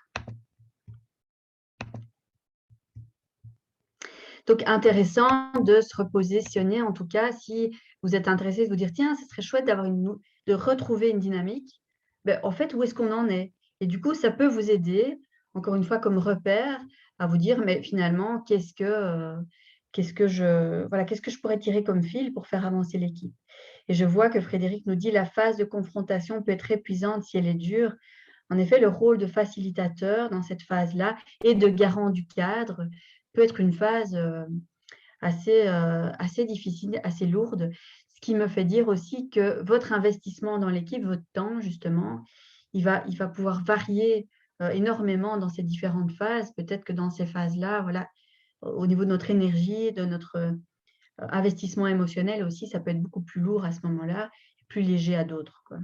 Donc, intéressant de se repositionner, en tout cas, si vous êtes intéressé, de vous dire, tiens, ce serait chouette de retrouver une dynamique. Ben, en fait, où est-ce qu'on en est? Et du coup, ça peut vous aider, encore une fois, comme repère, à vous dire, mais finalement, qu'est-ce que je pourrais tirer comme fil pour faire avancer l'équipe? Et je vois que Frédéric nous dit, la phase de confrontation peut être épuisante si elle est dure. En effet, le rôle de facilitateur dans cette phase-là et de garant du cadre peut être une phase assez difficile, assez lourde. Ce qui me fait dire aussi que votre investissement dans l'équipe, votre temps, justement, il va pouvoir varier énormément dans ces différentes phases. Peut-être que dans ces phases-là, voilà, au niveau de notre énergie, de notre investissement émotionnel aussi, ça peut être beaucoup plus lourd à ce moment-là, plus léger à d'autres, quoi.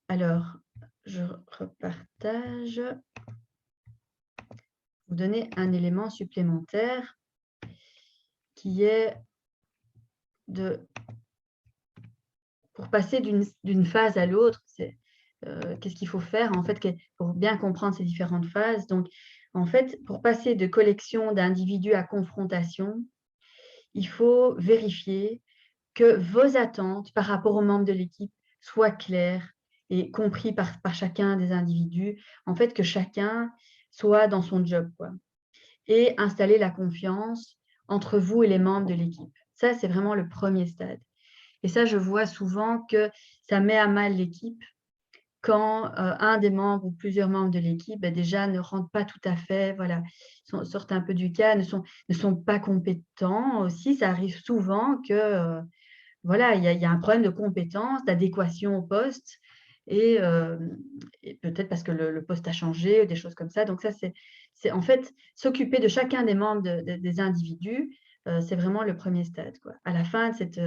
Alors, je repartage. Vous donner un élément supplémentaire qui est pour passer d'une phase à l'autre, qu'est-ce qu'il faut faire en fait pour bien comprendre ces différentes phases. Donc, en fait, pour passer de collection d'individus à confrontation, il faut vérifier que vos attentes par rapport aux membres de l'équipe soient claires et compris par chacun des individus. En fait, que chacun soit dans son job, quoi. Et installer la confiance entre vous et les membres de l'équipe. Ça, c'est vraiment le premier stade. Et ça, je vois souvent que ça met à mal l'équipe quand un des membres ou plusieurs membres de l'équipe déjà ne rentrent pas tout à fait, voilà, sortent un peu du cas, ne sont pas compétents aussi. Ça arrive souvent que voilà, il y a un problème de compétence, d'adéquation au poste et peut-être parce que le poste a changé ou des choses comme ça. Donc ça, c'est en fait s'occuper de chacun des membres des individus, c'est vraiment le premier stade, quoi. À la fin de cette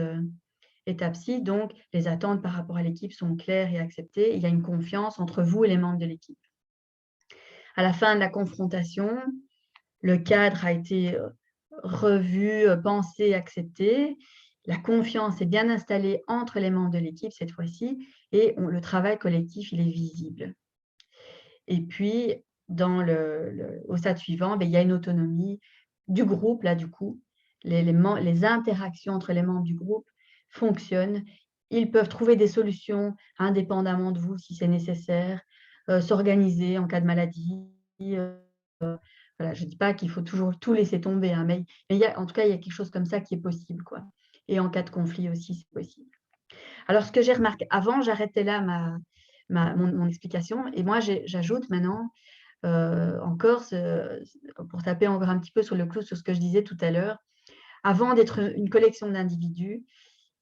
étape-ci, donc, les attentes par rapport à l'équipe sont claires et acceptées. Il y a une confiance entre vous et les membres de l'équipe. À la fin de la confrontation, le cadre a été revu, pensé, accepté. La confiance est bien installée entre les membres de l'équipe cette fois-ci et le travail collectif, il est visible. Et puis, au stade suivant, il y a une autonomie du groupe, là, du coup. Les interactions entre les membres du groupe fonctionnent. Ils peuvent trouver des solutions indépendamment de vous si c'est nécessaire, s'organiser en cas de maladie. Voilà, je ne dis pas qu'il faut toujours tout laisser tomber, hein, mais en tout cas, il y a quelque chose comme ça qui est possible, quoi. Et en cas de conflit aussi, c'est possible. Alors, ce que j'ai remarqué, avant, j'arrêtais là mon explication, et moi, j'ajoute maintenant encore, pour taper encore un petit peu sur le clou sur ce que je disais tout à l'heure, avant d'être une collection d'individus,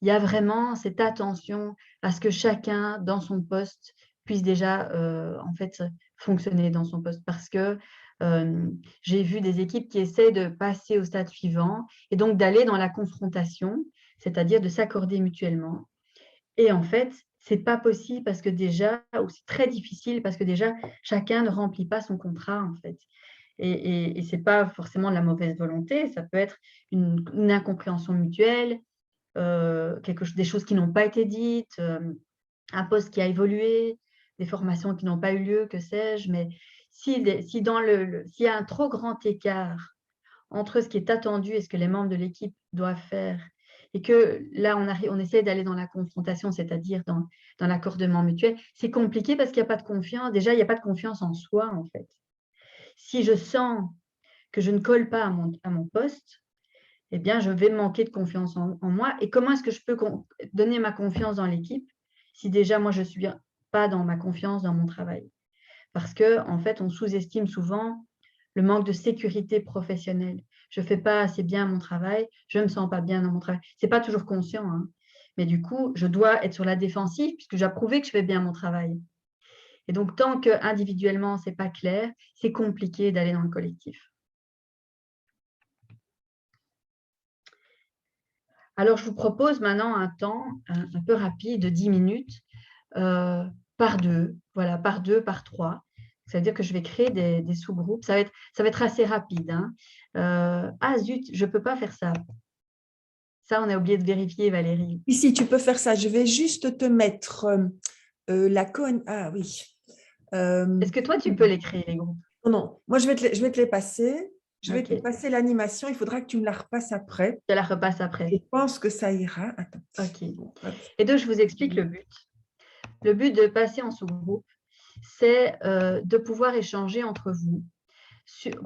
il y a vraiment cette attention à ce que chacun, dans son poste, puisse déjà en fait fonctionner dans son poste. Parce que j'ai vu des équipes qui essaient de passer au stade suivant et donc d'aller dans la confrontation, c'est-à-dire de s'accorder mutuellement. Et en fait, c'est pas possible parce que déjà, ou c'est très difficile parce que déjà, chacun ne remplit pas son contrat, en fait. Et ce n'est pas forcément de la mauvaise volonté, ça peut être une incompréhension mutuelle, des choses qui n'ont pas été dites, un poste qui a évolué, des formations qui n'ont pas eu lieu, que sais-je, mais s'il y a un trop grand écart entre ce qui est attendu et ce que les membres de l'équipe doivent faire, et que là, on essaie d'aller dans la confrontation, c'est-à-dire dans l'accordement mutuel, c'est compliqué parce qu'il n'y a pas de confiance. Déjà, il n'y a pas de confiance en soi, en fait. Si je sens que je ne colle pas à mon poste, eh bien, je vais manquer de confiance en moi. Et comment est-ce que je peux donner ma confiance dans l'équipe si déjà, moi, je ne suis pas dans ma confiance dans mon travail? Parce qu'en fait, on sous-estime souvent le manque de sécurité professionnelle. Je ne fais pas assez bien mon travail, je ne me sens pas bien dans mon travail. Ce n'est pas toujours conscient, hein, mais du coup, je dois être sur la défensive puisque j'ai prouvé que je fais bien mon travail. Et donc, tant qu'individuellement, ce n'est pas clair, c'est compliqué d'aller dans le collectif. Alors, je vous propose maintenant un temps un peu rapide de 10 minutes par deux, voilà, par deux, par trois. Ça veut dire que je vais créer des sous-groupes. Ça va être assez rapide. Hein. Ah zut, je ne peux pas faire ça. Ça, on a oublié de vérifier, Valérie. Ici, tu peux faire ça. Je vais juste te mettre la cône. Ah oui. Est-ce que toi, tu peux les créer, les groupes? Non, moi, je vais te les passer. Je vais te Ok. passer l'animation. Il faudra que tu me la repasses après. Je la repasse après. Je pense que ça ira. Attends. Ok. Bon, Et donc, je vous explique le but. Le but de passer en sous-groupe, c'est de pouvoir échanger entre vous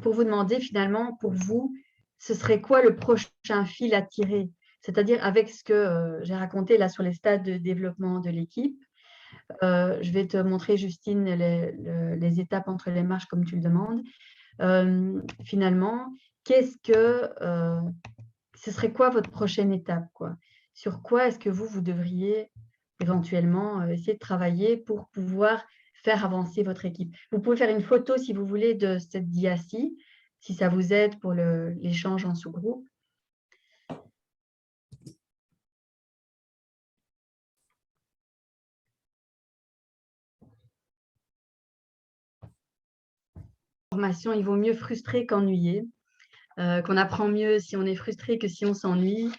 pour vous demander finalement, pour vous, ce serait quoi le prochain fil à tirer? C'est-à-dire avec ce que j'ai raconté là sur les stades de développement de l'équipe. Je vais te montrer, Justine, les étapes entre les marches comme tu le demandes. Finalement, ce serait quoi votre prochaine étape, quoi? Sur quoi est-ce que vous devriez éventuellement essayer de travailler pour pouvoir faire avancer votre équipe? Vous pouvez faire une photo, si vous voulez, de cette dia-ci, si ça vous aide pour l'échange en sous-groupe. Formation, il vaut mieux frustrer qu'ennuyer. Qu'on apprend mieux si on est frustré que si on s'ennuie.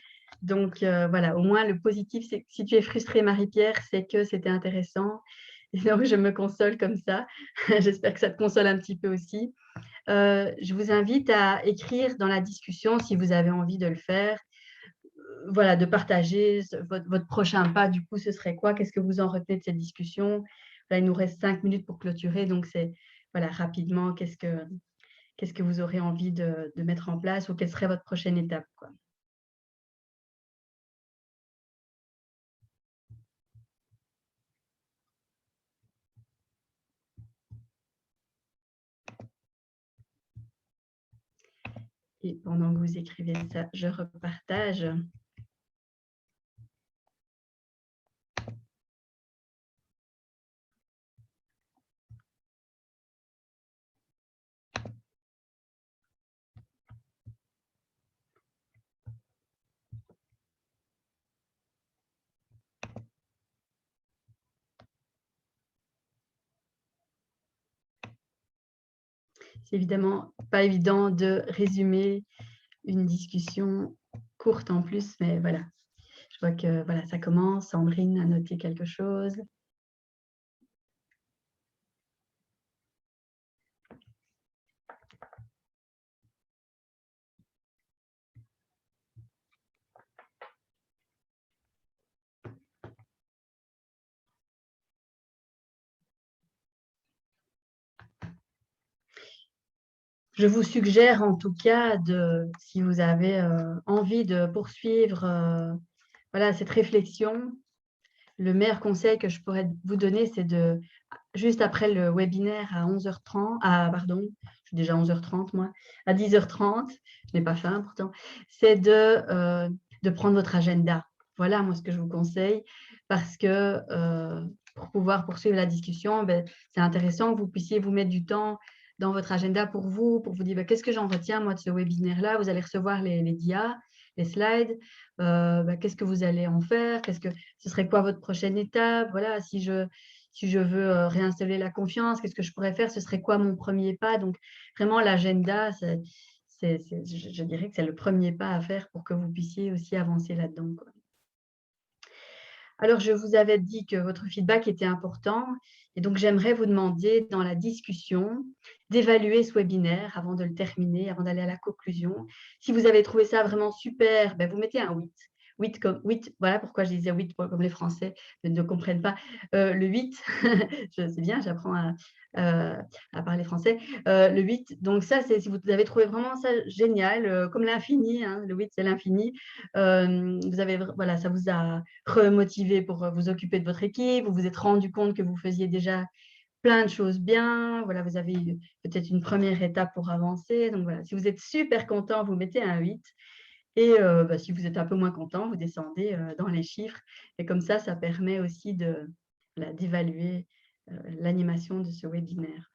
Donc, voilà, au moins le positif, c'est que si tu es frustrée, Marie-Pierre, c'est que c'était intéressant. Et donc, je me console comme ça. J'espère que ça te console un petit peu aussi. Je vous invite à écrire dans la discussion si vous avez envie de le faire. Voilà, de partager votre prochain pas. Du coup, ce serait quoi? Qu'est-ce que vous en retenez de cette discussion? Là, il nous reste 5 minutes pour clôturer. Donc, c'est voilà, rapidement, qu'est-ce que vous aurez envie de mettre en place ou quelle serait votre prochaine étape, quoi. Et pendant que vous écrivez ça, je repartage. C'est évidemment pas évident de résumer une discussion courte en plus, mais voilà. Je vois que voilà, ça commence. Sandrine a noté quelque chose. Je vous suggère en tout cas, si vous avez envie de poursuivre voilà, cette réflexion, le meilleur conseil que je pourrais vous donner, c'est juste après le webinaire à 11h30, pardon, je suis déjà à 11h30 moi, à 10h30, je n'ai pas faim pourtant, c'est de prendre votre agenda. Voilà, moi, ce que je vous conseille, parce que pour pouvoir poursuivre la discussion, c'est intéressant que vous puissiez vous mettre du temps dans votre agenda pour vous dire qu'est-ce que j'en retiens moi de ce webinaire-là. Vous allez recevoir les dias, les slides, qu'est-ce que vous allez en faire, ce serait quoi votre prochaine étape, voilà, si je veux réinstaller la confiance, qu'est-ce que je pourrais faire, ce serait quoi mon premier pas. Donc vraiment l'agenda, je dirais que c'est le premier pas à faire pour que vous puissiez aussi avancer là-dedans, quoi. Alors, je vous avais dit que votre feedback était important Et donc, j'aimerais vous demander, dans la discussion, d'évaluer ce webinaire avant de le terminer, avant d'aller à la conclusion. Si vous avez trouvé ça vraiment super, ben, vous mettez un 8. 8 comme 8, voilà pourquoi je disais 8 comme les Français ne comprennent pas le 8. Je sais bien, j'apprends à parler français. Le 8, donc ça, c'est si vous avez trouvé vraiment ça génial, comme l'infini, hein, le 8, c'est l'infini. Vous avez, voilà, ça vous a remotivé pour vous occuper de votre équipe, vous vous êtes rendu compte que vous faisiez déjà plein de choses bien, voilà, vous avez peut-être une première étape pour avancer. Donc voilà, si vous êtes super content, vous mettez un 8. Et bah, si vous êtes un peu moins content, vous descendez dans les chiffres. Et comme ça permet aussi voilà, d'évaluer l'animation de ce webinaire.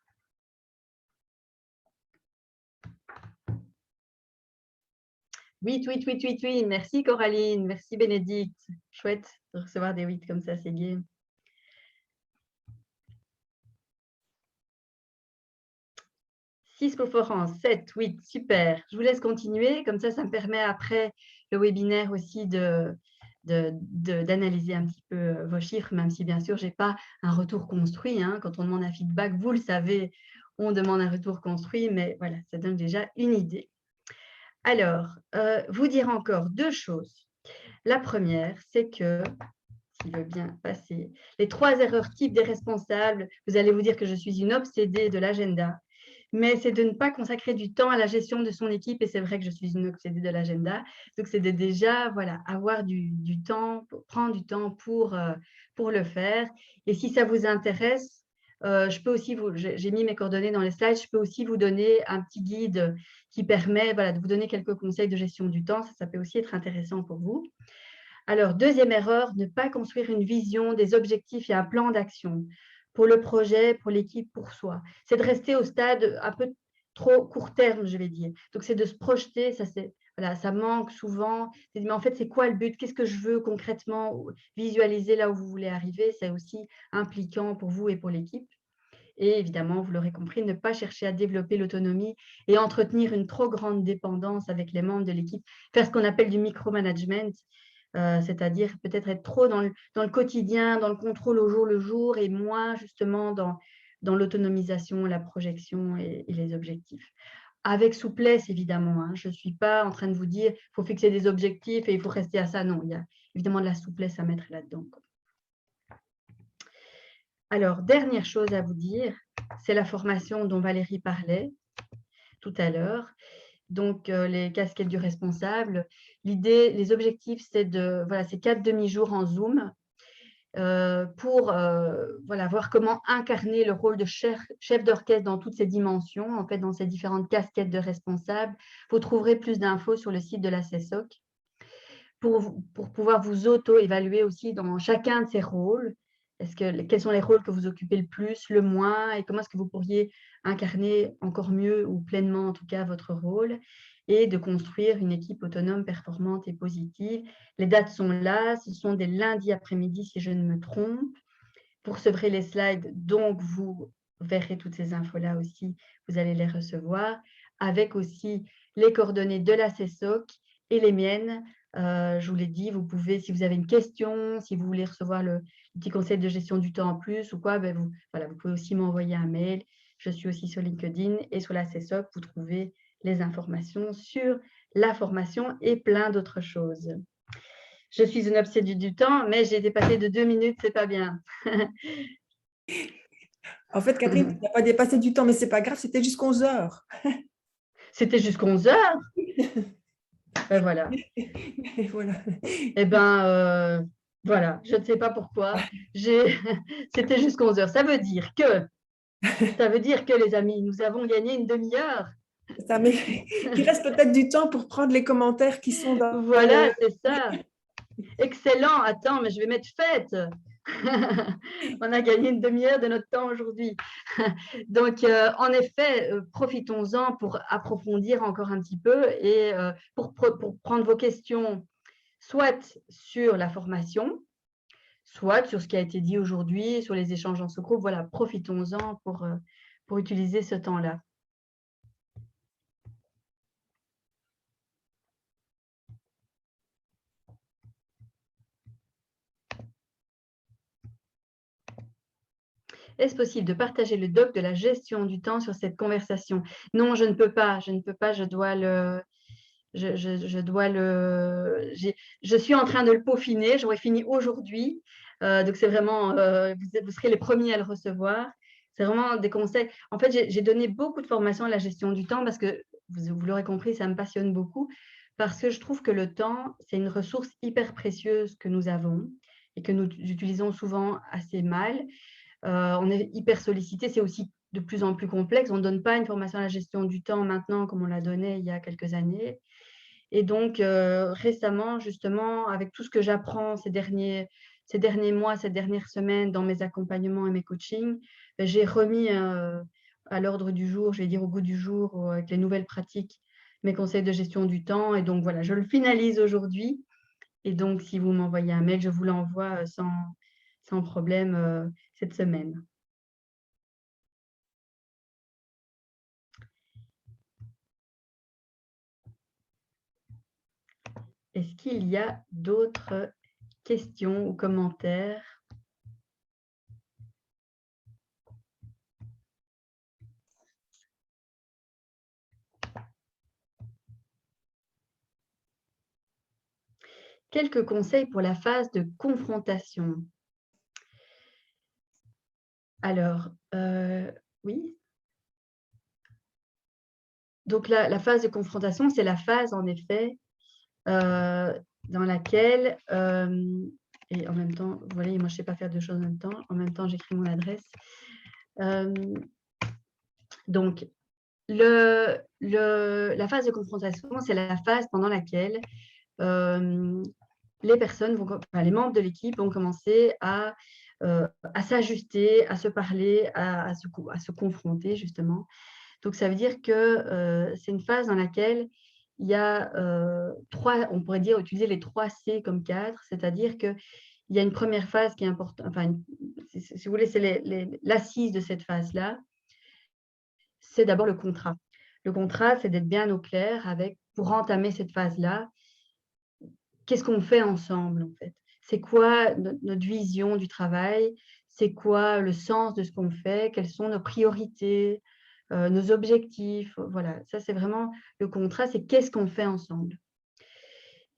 Oui, oui, oui, oui, oui. Merci Coraline, merci Bénédicte. Chouette de recevoir des 8 comme ça, c'est gai. 6 pour Florence, 7, 8, super. Je vous laisse continuer, comme ça me permet après le webinaire aussi d'analyser un petit peu vos chiffres, même si bien sûr, je n'ai pas un retour construit. Hein. Quand on demande un feedback, vous le savez, on demande un retour construit, mais voilà, ça donne déjà une idée. Alors, vous dire encore 2 choses. La première, c'est que, s'il veut bien passer, les 3 erreurs types des responsables, vous allez vous dire que je suis une obsédée de l'agenda, mais c'est de ne pas consacrer du temps à la gestion de son équipe, et c'est vrai que je suis une obsédée de l'agenda, donc c'est de déjà voilà, avoir du temps, prendre du temps pour le faire, et si ça vous intéresse, je peux aussi j'ai mis mes coordonnées dans les slides, je peux aussi vous donner un petit guide qui permet voilà, de vous donner quelques conseils de gestion du temps, ça peut aussi être intéressant pour vous. Alors, deuxième erreur, ne pas construire une vision, des objectifs et un plan d'action pour le projet, pour l'équipe, pour soi. C'est de rester au stade un peu trop court terme, je vais dire. Donc, c'est de se projeter, voilà, ça manque souvent. Mais en fait, c'est quoi le but? Qu'est-ce que je veux concrètement? Visualiser là où vous voulez arriver, c'est aussi impliquant pour vous et pour l'équipe. Et évidemment, vous l'aurez compris, ne pas chercher à développer l'autonomie et entretenir une trop grande dépendance avec les membres de l'équipe. Faire ce qu'on appelle du micromanagement, c'est-à-dire peut-être être trop dans le quotidien, dans le contrôle au jour le jour et moins justement dans l'autonomisation, la projection et les objectifs. Avec souplesse, évidemment. Hein. Je ne suis pas en train de vous dire qu'il faut fixer des objectifs et il faut rester à ça. Non, il y a évidemment de la souplesse à mettre là-dedans. Alors, dernière chose à vous dire, c'est la formation dont Valérie parlait tout à l'heure. Donc, les casquettes du responsable. L'idée, les objectifs, c'est voilà, c'est 4 demi-jours en Zoom pour voilà, voir comment incarner le rôle de chef d'orchestre dans toutes ses dimensions, en fait, dans ces différentes casquettes de responsable. Vous trouverez plus d'infos sur le site de la CESOC pour pouvoir vous auto-évaluer aussi dans chacun de ces rôles. Quels sont les rôles que vous occupez le plus, le moins, et comment est-ce que vous pourriez incarner encore mieux ou pleinement, en tout cas, votre rôle, et de construire une équipe autonome, performante et positive. Les dates sont là, ce sont des lundis après-midi, si je ne me trompe. Vous recevrez les slides, donc vous verrez toutes ces infos-là aussi, vous allez les recevoir, avec aussi les coordonnées de la CESOC et les miennes. Je vous l'ai dit, vous pouvez, si vous avez une question, si vous voulez recevoir le petit conseil de gestion du temps en plus ou quoi, ben vous pouvez aussi m'envoyer un mail. Je suis aussi sur LinkedIn et sur la CESOC, vous trouvez les informations sur la formation et plein d'autres choses. Je suis une obsédée du temps, mais j'ai dépassé de 2 minutes, c'est pas bien. En fait, Catherine, tu n'as pas dépassé du temps, mais ce n'est pas grave, c'était jusqu'à 11 heures. C'était jusqu'à 11 heures. Ben voilà. Et voilà. Eh bien, voilà, je ne sais pas pourquoi. C'était jusqu'à 11 heures. Ça veut dire que, les amis, nous avons gagné une demi-heure. Ça, mais il reste peut-être du temps pour prendre les commentaires qui sont dans le... Voilà, c'est ça. Excellent. Attends, mais je vais mettre fête. On a gagné une demi-heure de notre temps aujourd'hui. Donc, en effet, profitons-en pour approfondir encore un petit peu et pour prendre vos questions, soit sur la formation, soit sur ce qui a été dit aujourd'hui, sur les échanges en sous-groupe. Voilà, profitons-en pour utiliser ce temps-là. Est-ce possible de partager le doc de la gestion du temps sur cette conversation? Non, je ne peux pas, je dois le… Je suis en train de le peaufiner, j'aurais fini aujourd'hui. Donc, c'est vraiment, vous serez les premiers à le recevoir. C'est vraiment des conseils. En fait, j'ai donné beaucoup de formations à la gestion du temps parce que, vous l'aurez compris, ça me passionne beaucoup. Parce que je trouve que le temps, c'est une ressource hyper précieuse que nous avons et que nous utilisons souvent assez mal. On est hyper sollicité, c'est aussi de plus en plus complexe. On ne donne pas une formation à la gestion du temps maintenant comme on l'a donné il y a quelques années. Et donc, récemment, justement, avec tout ce que j'apprends ces derniers mois, ces dernières semaines dans mes accompagnements et mes coachings, j'ai remis à l'ordre du jour, je vais dire au goût du jour, avec les nouvelles pratiques, mes conseils de gestion du temps. Et donc, voilà, je le finalise aujourd'hui. Et donc, si vous m'envoyez un mail, je vous l'envoie sans problème cette semaine. Est-ce qu'il y a d'autres questions ou commentaires? Quelques conseils pour la phase de confrontation. Alors, oui. Donc, la phase de confrontation, c'est la phase, en effet, dans laquelle, et en même temps, vous voyez, moi, je ne sais pas faire deux choses en même temps. En même temps, j'écris mon adresse. Donc, la phase de confrontation, c'est la phase pendant laquelle les personnes les membres de l'équipe vont commencer à s'ajuster, à se parler, à se confronter, justement. Donc, ça veut dire que c'est une phase dans laquelle il y a on pourrait dire, utiliser les 3 C comme cadre, c'est-à-dire qu'il y a une première phase qui est importante, enfin, si vous voulez, c'est l'assise de cette phase-là, c'est d'abord le contrat. Le contrat, c'est d'être bien au clair pour entamer cette phase-là, qu'est-ce qu'on fait ensemble, en fait? C'est quoi notre vision du travail? C'est quoi le sens de ce qu'on fait? Quelles sont nos priorités, nos objectifs? Voilà, ça, c'est vraiment le contrat, c'est qu'est-ce qu'on fait ensemble?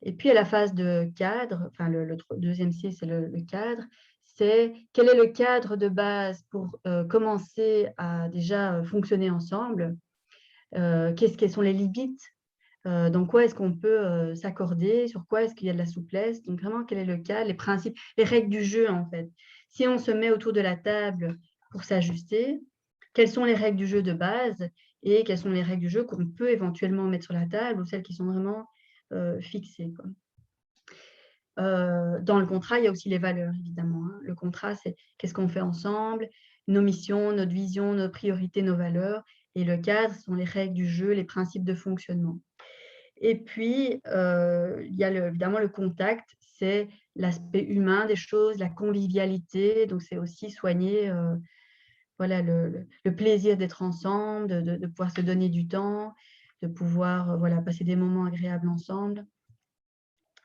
Et puis, à la phase de cadre, enfin, le deuxième C, c'est le cadre, c'est quel est le cadre de base pour commencer à déjà fonctionner ensemble? Quelles sont les limites? Dans quoi est-ce qu'on peut s'accorder? Sur quoi est-ce qu'il y a de la souplesse? Donc, vraiment, quel est le cas? Les principes, les règles du jeu, en fait. Si on se met autour de la table pour s'ajuster, quelles sont les règles du jeu de base et quelles sont les règles du jeu qu'on peut éventuellement mettre sur la table ou celles qui sont vraiment fixées, quoi. Dans le contrat, il y a aussi les valeurs, évidemment, hein. Le contrat, c'est qu'est-ce qu'on fait ensemble, nos missions, notre vision, nos priorités, nos valeurs. Et le cadre, ce sont les règles du jeu, les principes de fonctionnement. Et puis, il y a évidemment le contact, c'est l'aspect humain des choses, la convivialité. Donc, c'est aussi soigner voilà, le plaisir d'être ensemble, de pouvoir se donner du temps, de pouvoir voilà, passer des moments agréables ensemble.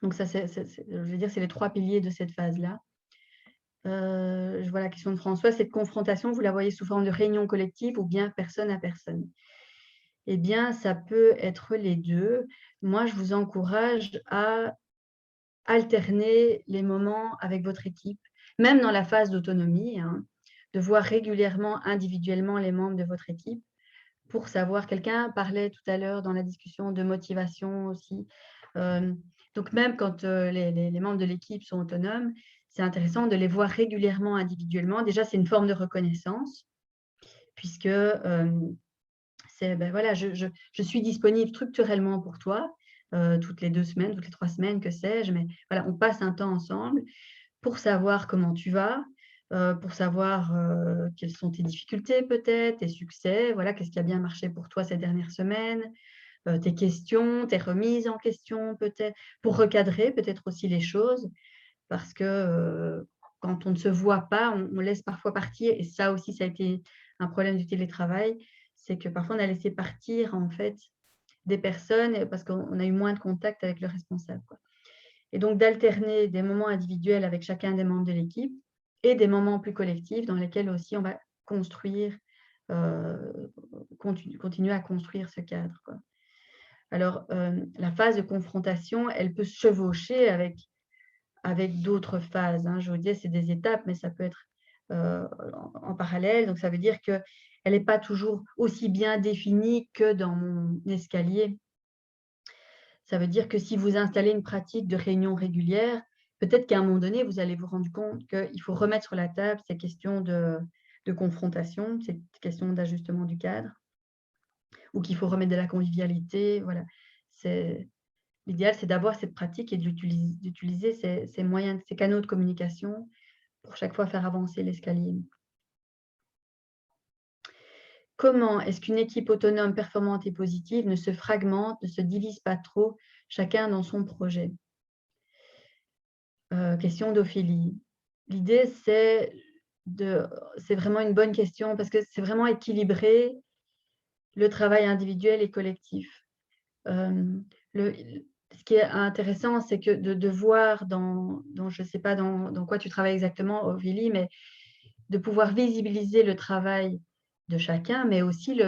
Donc, ça, je veux dire, c'est les 3 piliers de cette phase-là. Je vois la question de François. Cette confrontation, vous la voyez sous forme de réunion collective ou bien personne à personne? Eh bien, ça peut être les deux. Moi, je vous encourage à alterner les moments avec votre équipe, même dans la phase d'autonomie, hein, de voir régulièrement, individuellement les membres de votre équipe pour savoir, quelqu'un parlait tout à l'heure dans la discussion de motivation aussi. Donc, même quand les membres de l'équipe sont autonomes, c'est intéressant de les voir régulièrement, individuellement. Déjà, c'est une forme de reconnaissance, puisque c'est, ben voilà, je suis disponible structurellement pour toi, toutes les 2 semaines, toutes les 3 semaines, que sais-je, mais voilà, on passe un temps ensemble pour savoir comment tu vas, pour savoir quelles sont tes difficultés peut-être, tes succès, voilà, qu'est-ce qui a bien marché pour toi ces dernières semaines, tes questions, tes remises en question peut-être, pour recadrer peut-être aussi les choses, parce que quand on ne se voit pas, on laisse parfois partir, et ça aussi, ça a été un problème du télétravail, c'est que parfois on a laissé partir en fait des personnes parce qu'on a eu moins de contact avec le responsable, quoi. Et donc d'alterner des moments individuels avec chacun des membres de l'équipe et des moments plus collectifs dans lesquels aussi on va construire, continuer à construire ce cadre, quoi. Alors, la phase de confrontation, elle peut se chevaucher avec d'autres phases, hein. Je vous disais, c'est des étapes, mais ça peut être en parallèle. Donc, ça veut dire qu'elle n'est pas toujours aussi bien définie que dans mon escalier. Ça veut dire que si vous installez une pratique de réunion régulière, peut-être qu'à un moment donné, vous allez vous rendre compte qu'il faut remettre sur la table ces questions de confrontation, ces questions d'ajustement du cadre, ou qu'il faut remettre de la convivialité. Voilà. L'idéal, c'est d'avoir cette pratique et d'utiliser ces moyens, ces canaux de communication pour chaque fois faire avancer l'escalier. Comment est-ce qu'une équipe autonome, performante et positive ne se fragmente, ne se divise pas trop, chacun dans son projet? Question d'Ophélie. L'idée, c'est vraiment une bonne question parce que c'est vraiment équilibrer le travail individuel et collectif. Ce qui est intéressant, c'est que de voir je ne sais pas dans quoi tu travailles exactement, Ophélie, mais de pouvoir visibiliser le travail de chacun, mais aussi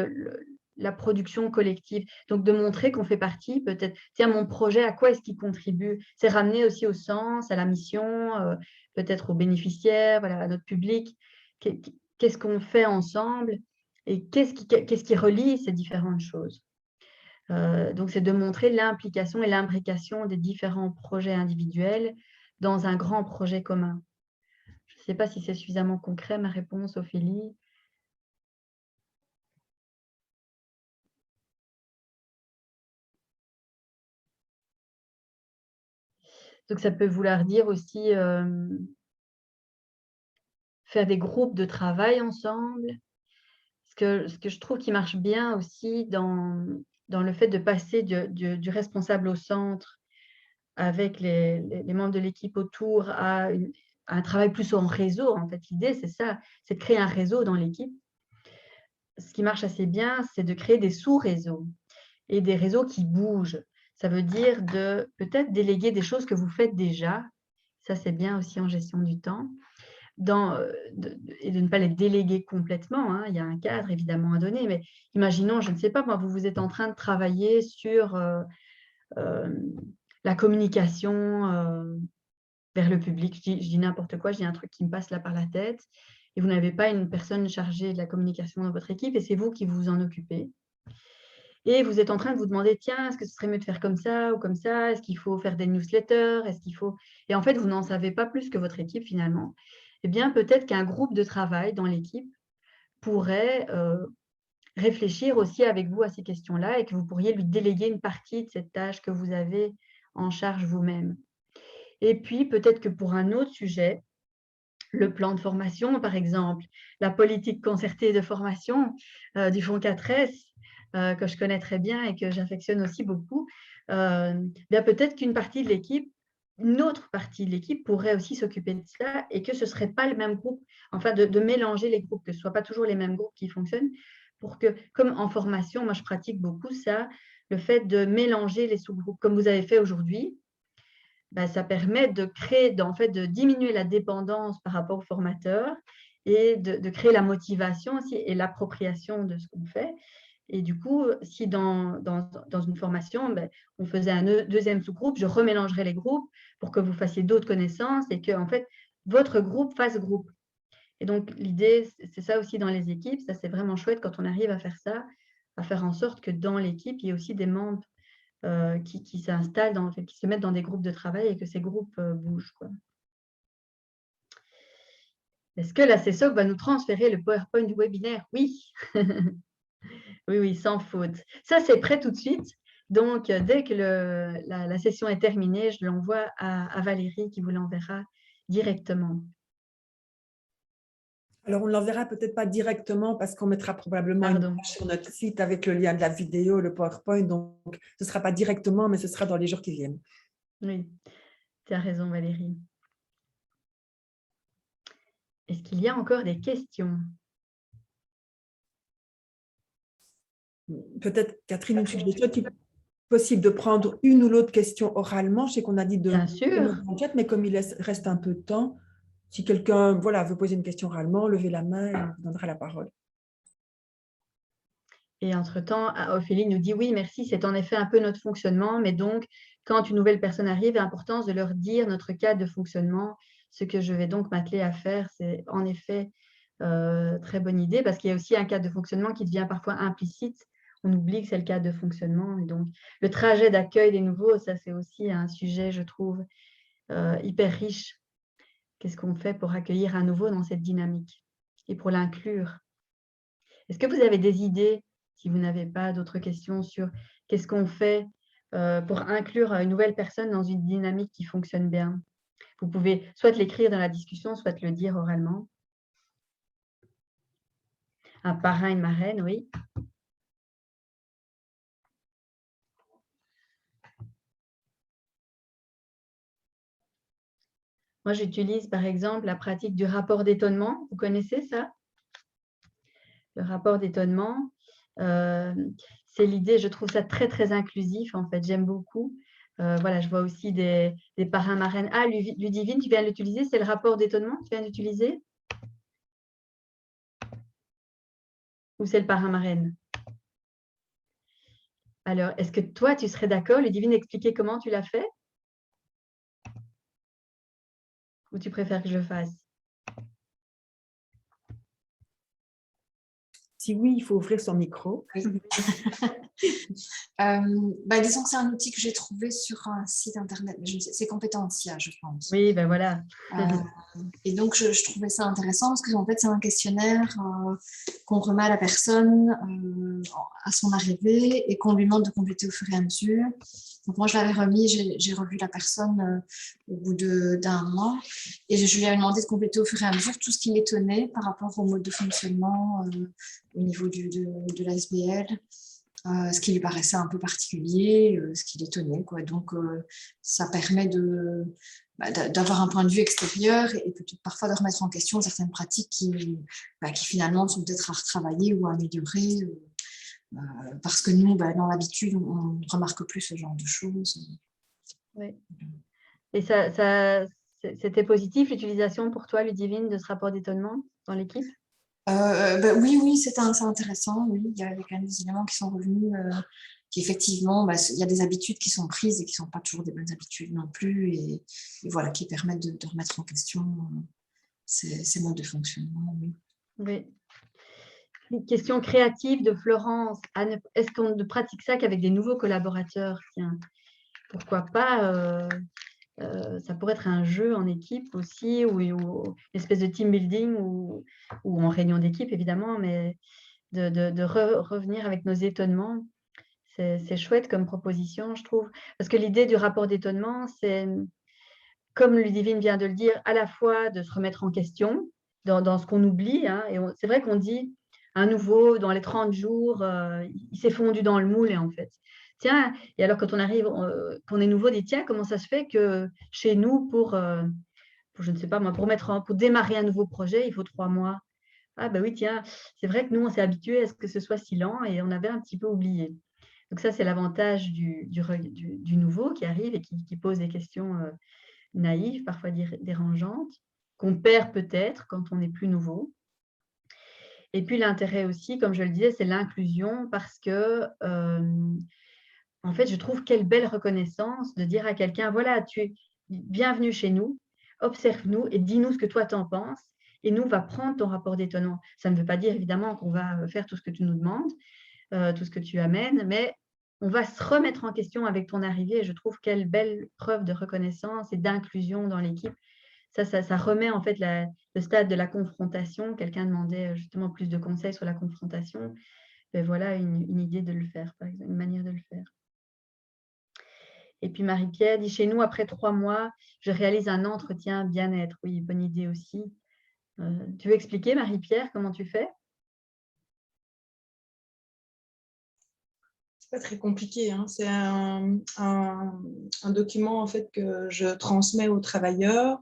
la production collective. Donc, de montrer qu'on fait partie, peut-être, tiens, mon projet, à quoi est-ce qu'il contribue? C'est ramener aussi au sens, à la mission, peut-être aux bénéficiaires, voilà, à notre public. Qu'est-ce qu'on fait ensemble et qu'est-ce qui relie ces différentes choses? Donc, c'est de montrer l'implication et l'imbrication des différents projets individuels dans un grand projet commun. Je ne sais pas si c'est suffisamment concret, ma réponse, Ophélie. Donc, ça peut vouloir dire aussi faire des groupes de travail ensemble. Ce que je trouve qui marche bien aussi dans le fait de passer du responsable au centre avec les membres de l'équipe autour à un travail plus en réseau. En fait, l'idée, c'est ça, c'est de créer un réseau dans l'équipe. Ce qui marche assez bien, c'est de créer des sous-réseaux et des réseaux qui bougent. Ça veut dire de peut-être déléguer des choses que vous faites déjà. Ça, c'est bien aussi en gestion du temps. Et de ne pas les déléguer complètement, hein. Il y a un cadre évidemment à donner, mais imaginons, je ne sais pas, moi, vous êtes en train de travailler sur la communication vers le public. Je dis n'importe quoi, je dis un truc qui me passe là par la tête, et vous n'avez pas une personne chargée de la communication dans votre équipe, et c'est vous qui vous en occupez. Et vous êtes en train de vous demander, tiens, est-ce que ce serait mieux de faire comme ça ou comme ça? Est-ce qu'il faut faire des newsletters? Est-ce qu'il faut... Et en fait, vous n'en savez pas plus que votre équipe finalement. Eh bien, peut-être qu'un groupe de travail dans l'équipe pourrait réfléchir aussi avec vous à ces questions-là et que vous pourriez lui déléguer une partie de cette tâche que vous avez en charge vous-même. Et puis, peut-être que pour un autre sujet, le plan de formation, par exemple, la politique concertée de formation du Fonds 4S, que je connais très bien et que j'affectionne aussi beaucoup, bien peut-être qu'une partie de l'équipe, une autre partie de l'équipe pourrait aussi s'occuper de cela et que ce ne serait pas le même groupe, enfin de mélanger les groupes, que ce ne soit pas toujours les mêmes groupes qui fonctionnent, pour que, comme en formation, moi je pratique beaucoup ça, le fait de mélanger les sous-groupes, comme vous avez fait aujourd'hui. Ben, ça permet de créer, en fait, de diminuer la dépendance par rapport au formateur et de créer la motivation aussi et l'appropriation de ce qu'on fait. Et du coup, si dans une formation, ben, on faisait un deuxième sous-groupe, je remélangerais les groupes pour que vous fassiez d'autres connaissances et que, en fait, votre groupe fasse groupe. Et donc, l'idée, c'est ça aussi dans les équipes. Ça, c'est vraiment chouette quand on arrive à faire ça, à faire en sorte que dans l'équipe, il y ait aussi des membres qui s'installent, qui se mettent dans des groupes de travail et que ces groupes bougent, quoi. Est-ce que la CESOC va nous transférer le PowerPoint du webinaire? Oui. Oui, oui, sans faute. Ça, c'est prêt tout de suite. Donc, dès que la session est terminée, je l'envoie à Valérie qui vous l'enverra directement. Alors, on ne l'enverra peut-être pas directement parce qu'on mettra probablement une page sur notre site avec le lien de la vidéo, le PowerPoint. Donc, ce ne sera pas directement, mais ce sera dans les jours qui viennent. Oui, tu as raison, Valérie. Est-ce qu'il y a encore des questions? Peut-être, Catherine, une suggestion, est possible de prendre une ou l'autre question oralement. Je sais qu'on a dit de Bien sûr. mettre dans le chat, mais comme il reste un peu de temps, Si quelqu'un veut poser une question oralement, levez la main et on vous donnera la parole. Et entre-temps, Ophélie nous dit « Oui, merci, c'est en effet un peu notre fonctionnement, mais donc, quand une nouvelle personne arrive, il est important de leur dire notre cadre de fonctionnement. Ce que je vais donc m'atteler à faire, c'est en effet très bonne idée, parce qu'il y a aussi un cadre de fonctionnement qui devient parfois implicite. On oublie que c'est le cadre de fonctionnement. Et donc, le trajet d'accueil des nouveaux, ça, c'est aussi un sujet, je trouve, hyper riche. Qu'est-ce qu'on fait pour accueillir un nouveau dans cette dynamique et pour l'inclure? Est-ce que vous avez des idées, si vous n'avez pas d'autres questions, sur qu'est-ce qu'on fait pour inclure une nouvelle personne dans une dynamique qui fonctionne bien? Vous pouvez soit l'écrire dans la discussion, soit le dire oralement. Un parrain, une marraine, oui. Moi, j'utilise par exemple la pratique du rapport d'étonnement. Vous connaissez ça? Le rapport d'étonnement, c'est l'idée, je trouve ça très, très inclusif, en fait, j'aime beaucoup. Voilà, je vois aussi des parrains marraines. Ah, Ludivine, tu viens de l'utiliser, c'est le rapport d'étonnement que tu viens d'utiliser? Ou c'est le parrain marraine? Alors, est-ce que toi, tu serais d'accord, Ludivine, d'expliquer comment tu l'as fait? Ou tu préfères que je le fasse? Si oui, il faut ouvrir son micro. Oui. Disons que c'est un outil que j'ai trouvé sur un site internet, mais je ne sais, c'est Compétentia, je pense. Oui, ben voilà. Et donc, je trouvais ça intéressant parce que en fait, c'est un questionnaire qu'on remet à la personne à son arrivée et qu'on lui demande de compléter au fur et à mesure. Donc, moi, je l'avais remis, j'ai revu la personne au bout d'un mois et je lui avais demandé de compléter au fur et à mesure tout ce qui l'étonnait par rapport au mode de fonctionnement au niveau de l'ASBL. Ce qui lui paraissait un peu particulier, ce qui l'étonnait, quoi. Donc, ça permet d'avoir un point de vue extérieur et peut-être parfois de remettre en question certaines pratiques qui finalement sont peut-être à retravailler ou à améliorer parce que nous, dans l'habitude, on ne remarque plus ce genre de choses. Oui. Et c'était positif, l'utilisation pour toi, Ludivine, de ce rapport d'étonnement dans l'équipe? Oui, c'est intéressant. Oui, il y a quand même des éléments qui sont revenus, qui effectivement, il y a des habitudes qui sont prises et qui ne sont pas toujours des bonnes habitudes non plus, et voilà, qui permettent de remettre en question ces modes de fonctionnement. Oui. Oui. Une question créative de Florence. Est-ce qu'on ne pratique ça qu'avec des nouveaux collaborateurs? Tiens, pourquoi pas ça pourrait être un jeu en équipe aussi, ou une espèce de team building, ou en réunion d'équipe, évidemment, mais de revenir avec nos étonnements. C'est chouette comme proposition, je trouve. Parce que l'idée du rapport d'étonnement, c'est, comme Ludivine vient de le dire, à la fois de se remettre en question dans ce qu'on oublie. Hein, et c'est vrai qu'on dit, un nouveau, dans les 30 jours, il s'est fondu dans le moule, et en fait. Tiens, et alors quand on arrive, qu'on est nouveau, on dit, tiens, comment ça se fait que chez nous, pour je ne sais pas moi, pour démarrer un nouveau projet, il faut 3 mois. Ah ben oui, tiens, c'est vrai que nous, on s'est habitué à ce que ce soit si lent et on avait un petit peu oublié. Donc ça, c'est l'avantage du nouveau qui arrive et qui pose des questions naïves, parfois dérangeantes, qu'on perd peut-être quand on est plus nouveau. Et puis l'intérêt aussi, comme je le disais, c'est l'inclusion, parce que, en fait, je trouve quelle belle reconnaissance de dire à quelqu'un, voilà, tu es bienvenue chez nous, observe-nous et dis-nous ce que toi t'en penses, et nous, on va prendre ton rapport d'étonnement. Ça ne veut pas dire évidemment qu'on va faire tout ce que tu nous demandes, tout ce que tu amènes, mais on va se remettre en question avec ton arrivée, et je trouve quelle belle preuve de reconnaissance et d'inclusion dans l'équipe. Ça remet en fait le stade de la confrontation. Quelqu'un demandait justement plus de conseils sur la confrontation. Ben voilà une idée de le faire, par exemple, une manière de le faire. Et puis Marie-Pierre dit, chez nous, après 3 mois, je réalise un entretien bien-être. Oui, bonne idée aussi. Tu veux expliquer, Marie-Pierre, comment tu fais? C'est pas très compliqué, hein. C'est un document en fait que je transmets aux travailleurs,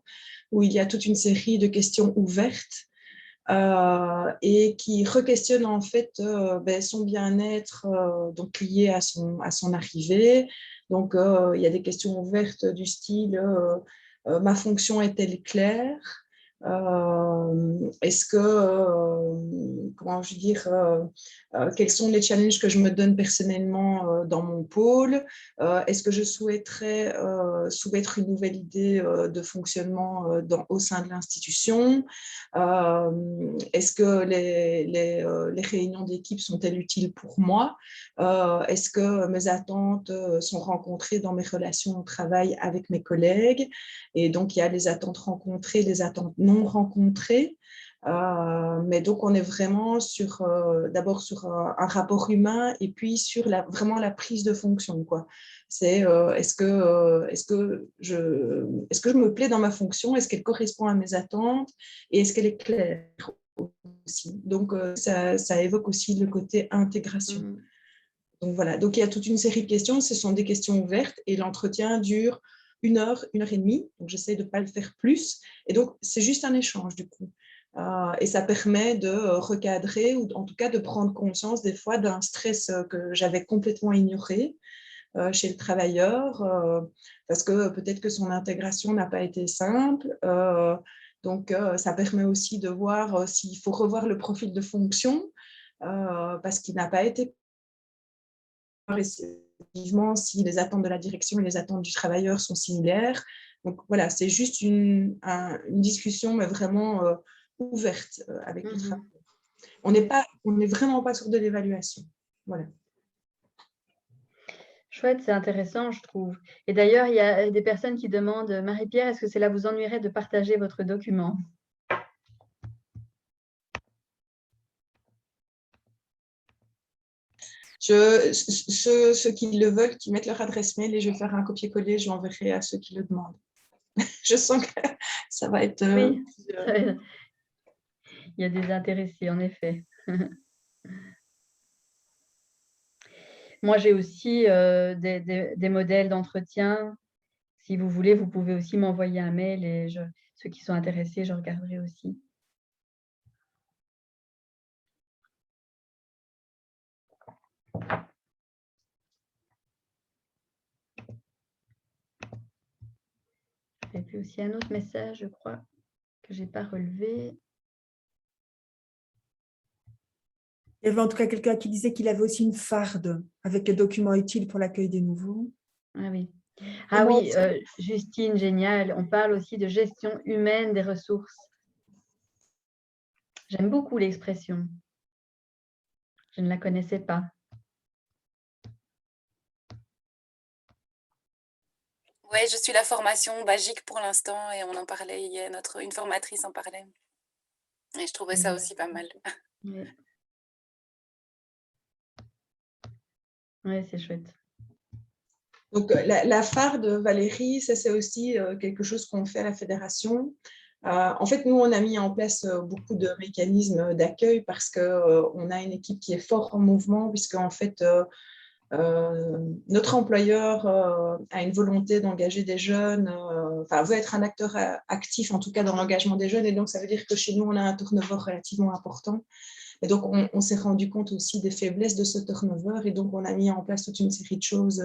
où il y a toute une série de questions ouvertes et qui requestionnent en fait son bien-être donc lié à son arrivée. Donc il y a des questions ouvertes du style ma fonction est-elle claire? Est-ce que, comment je veux dire, quels sont les challenges que je me donne personnellement dans mon pôle? Est-ce que je souhaiterais soumettre une nouvelle idée de fonctionnement au sein de l'institution? Est-ce que les réunions d'équipe sont-elles utiles pour moi? Est-ce que mes attentes sont rencontrées dans mes relations au travail avec mes collègues? Et donc, il y a les attentes rencontrées, les attentes non rencontrées. Mais donc, on est vraiment d'abord sur un rapport humain et puis sur vraiment la prise de fonction, quoi. C'est est-ce que je me plais dans ma fonction? Est-ce qu'elle correspond à mes attentes? Et est-ce qu'elle est claire aussi? Donc, ça évoque aussi le côté intégration. Donc, voilà. Donc, il y a toute une série de questions. Ce sont des questions ouvertes et l'entretien dure 1 heure, 1 heure et demie. Donc, j'essaie de ne pas le faire plus. Et donc, c'est juste un échange, du coup. Et ça permet de recadrer ou en tout cas de prendre conscience des fois d'un stress que j'avais complètement ignoré chez le travailleur parce que peut-être que son intégration n'a pas été simple. Donc, ça permet aussi de voir s'il faut revoir le profil de fonction parce qu'il n'a pas été effectivement si les attentes de la direction et les attentes du travailleur sont similaires. Donc, voilà, c'est juste une discussion, mais vraiment ouverte avec le travailleur. On n'est vraiment pas sur de l'évaluation. Voilà. Chouette, c'est intéressant, je trouve. Et d'ailleurs, il y a des personnes qui demandent, Marie-Pierre, est-ce que cela vous ennuierait de partager votre document? Ceux qui le veulent, qui mettent leur adresse mail et je vais faire un copier-coller, je l'enverrai à ceux qui le demandent. Je sens que ça va être... Oui, il y a des intéressés, en effet. Moi, j'ai aussi des modèles d'entretien. Si vous voulez, vous pouvez aussi m'envoyer un mail et ceux qui sont intéressés, je regarderai aussi. J'ai vu aussi un autre message, je crois, que je n'ai pas relevé. Il y avait en tout cas quelqu'un qui disait qu'il avait aussi une farde avec les documents utiles pour l'accueil des nouveaux. Ah oui. Ah oui, Justine, génial. On parle aussi de gestion humaine des ressources. J'aime beaucoup l'expression. Je ne la connaissais pas. Oui, je suis la formation Bagic pour l'instant et on en parlait hier, une formatrice en parlait. Et je trouvais ça aussi pas mal. Oui, ouais, c'est chouette. Donc, la phare de Valérie, ça c'est aussi quelque chose qu'on fait à la fédération. En fait, nous, on a mis en place beaucoup de mécanismes d'accueil parce qu'on a une équipe qui est fort en mouvement, puisque en fait, notre employeur a une volonté d'engager des jeunes, veut être un acteur actif, en tout cas dans l'engagement des jeunes. Et donc, ça veut dire que chez nous, on a un turnover relativement important. Et donc, on s'est rendu compte aussi des faiblesses de ce turnover. Et donc, on a mis en place toute une série de choses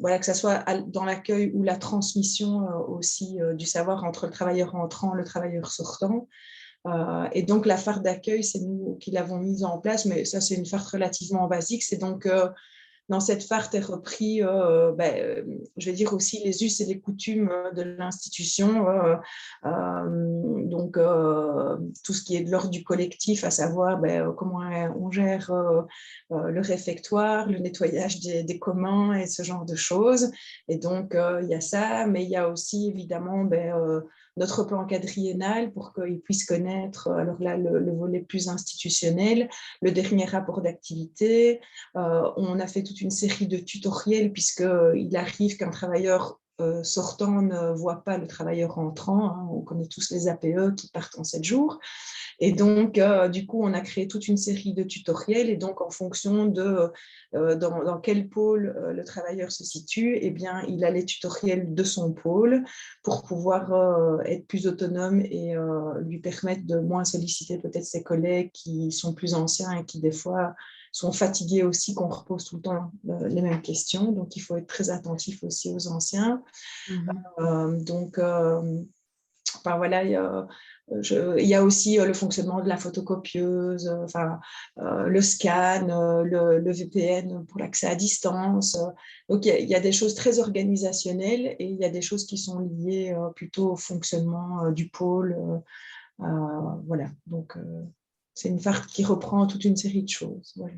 voilà, que ce soit dans l'accueil ou la transmission aussi du savoir entre le travailleur entrant et le travailleur sortant. Et donc, la phare d'accueil, c'est nous qui l'avons mise en place, mais ça, c'est une phare relativement basique. C'est donc, dans cette phare est repris, je vais dire aussi les us et les coutumes de l'institution. Donc, tout ce qui est de l'ordre du collectif, à savoir comment on gère le réfectoire, le nettoyage des communs et ce genre de choses. Et donc, il y a ça, mais il y a aussi évidemment notre plan quadriennal pour qu'ils puissent connaître, alors là, le volet plus institutionnel, le dernier rapport d'activité. On a fait toute une série de tutoriels puisqu'il arrive qu'un travailleur sortant ne voit pas le travailleur entrant. Hein. On connaît tous les APE qui partent en 7 jours. Et donc, du coup, on a créé toute une série de tutoriels. Et donc, en fonction de dans quel pôle le travailleur se situe, eh bien, il a les tutoriels de son pôle pour pouvoir être plus autonome et lui permettre de moins solliciter peut-être ses collègues qui sont plus anciens et qui, des fois, sont fatigués aussi, qu'on repose tout le temps les mêmes questions. Donc, il faut être très attentif aussi aux anciens. Donc, enfin, voilà, il y a aussi le fonctionnement de la photocopieuse, le scan, le VPN pour l'accès à distance. Donc, il y a des choses très organisationnelles et il y a des choses qui sont liées plutôt au fonctionnement du pôle. Voilà, donc c'est une FART qui reprend toute une série de choses. Voilà.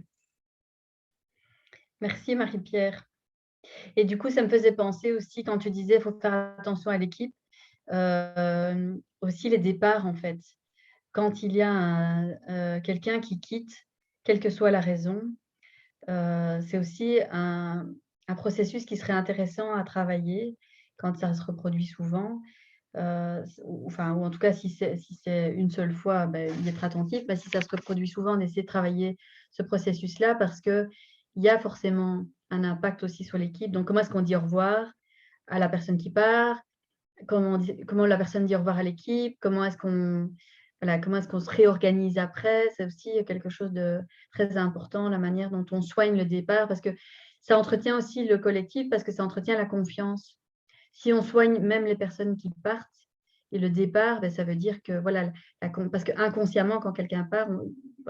Merci Marie-Pierre. Et du coup, ça me faisait penser aussi, quand tu disais qu'il faut faire attention à l'équipe, aussi les départs en fait. Quand il y a quelqu'un qui quitte, quelle que soit la raison, c'est aussi un processus qui serait intéressant à travailler quand ça se reproduit souvent. Ou en tout cas, si c'est une seule fois, y être attentif. Mais si ça se reproduit souvent, on essaie de travailler ce processus-là parce qu'il y a forcément un impact aussi sur l'équipe. Donc, comment est-ce qu'on dit au revoir à la personne qui part? Comment la personne dit au revoir à l'équipe? Comment est-ce qu'on se réorganise après? C'est aussi quelque chose de très important, la manière dont on soigne le départ, parce que ça entretient aussi le collectif, parce que ça entretient la confiance. Si on soigne même les personnes qui partent, et le départ, ça veut dire que, voilà, parce qu'inconsciemment, quand quelqu'un part,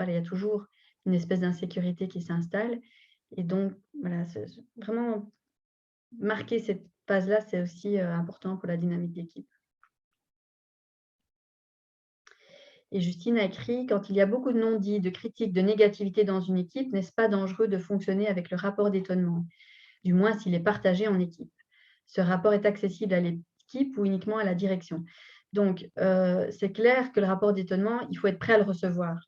il y a toujours une espèce d'insécurité qui s'installe. Et donc, voilà, vraiment marquer cette phase-là, c'est aussi important pour la dynamique d'équipe. Et Justine a écrit, quand il y a beaucoup de non-dits, de critiques, de négativité dans une équipe, n'est-ce pas dangereux de fonctionner avec le rapport d'étonnement? Du moins s'il est partagé en équipe. Ce rapport est accessible à l'équipe ou uniquement à la direction. Donc, c'est clair que le rapport d'étonnement, il faut être prêt à le recevoir.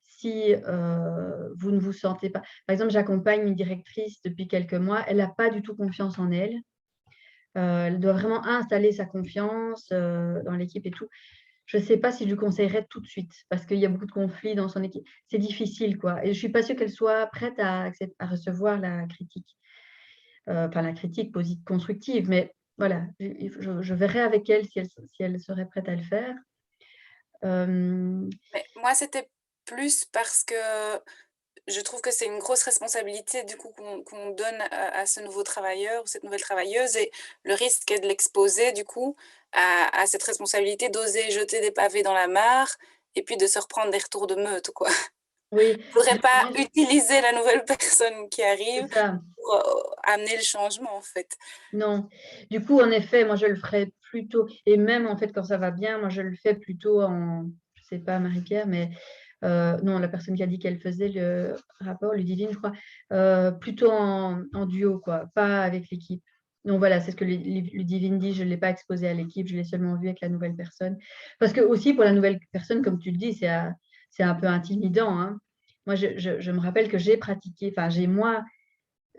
Si vous ne vous sentez pas... Par exemple, j'accompagne une directrice depuis quelques mois, elle n'a pas du tout confiance en elle. Elle doit vraiment installer sa confiance dans l'équipe et tout. Je ne sais pas si je lui conseillerais tout de suite parce qu'il y a beaucoup de conflits dans son équipe. C'est difficile, quoi. Et je ne suis pas sûre qu'elle soit prête à recevoir la critique. La critique constructive, mais voilà, je verrai avec elle si elle serait prête à le faire. Mais moi, c'était plus parce que je trouve que c'est une grosse responsabilité du coup qu'on donne à ce nouveau travailleur ou cette nouvelle travailleuse, et le risque est de l'exposer du coup à cette responsabilité d'oser jeter des pavés dans la mare et puis de se reprendre des retours de meute, quoi. Oui. Il ne faudrait pas utiliser la nouvelle personne qui arrive pour amener le changement, en fait. Non. Du coup, en effet, moi, je le ferais plutôt, et même, en fait, quand ça va bien, moi, je le fais plutôt en, je ne sais pas, Marie-Pierre, mais non, la personne qui a dit qu'elle faisait le rapport, Ludivine, je crois, plutôt en duo, quoi, pas avec l'équipe. Donc, voilà, c'est ce que Ludivine dit, je ne l'ai pas exposé à l'équipe, je l'ai seulement vu avec la nouvelle personne. Parce que aussi, pour la nouvelle personne, comme tu le dis, c'est un peu intimidant, hein. Moi, je me rappelle que j'ai pratiqué, j'ai moi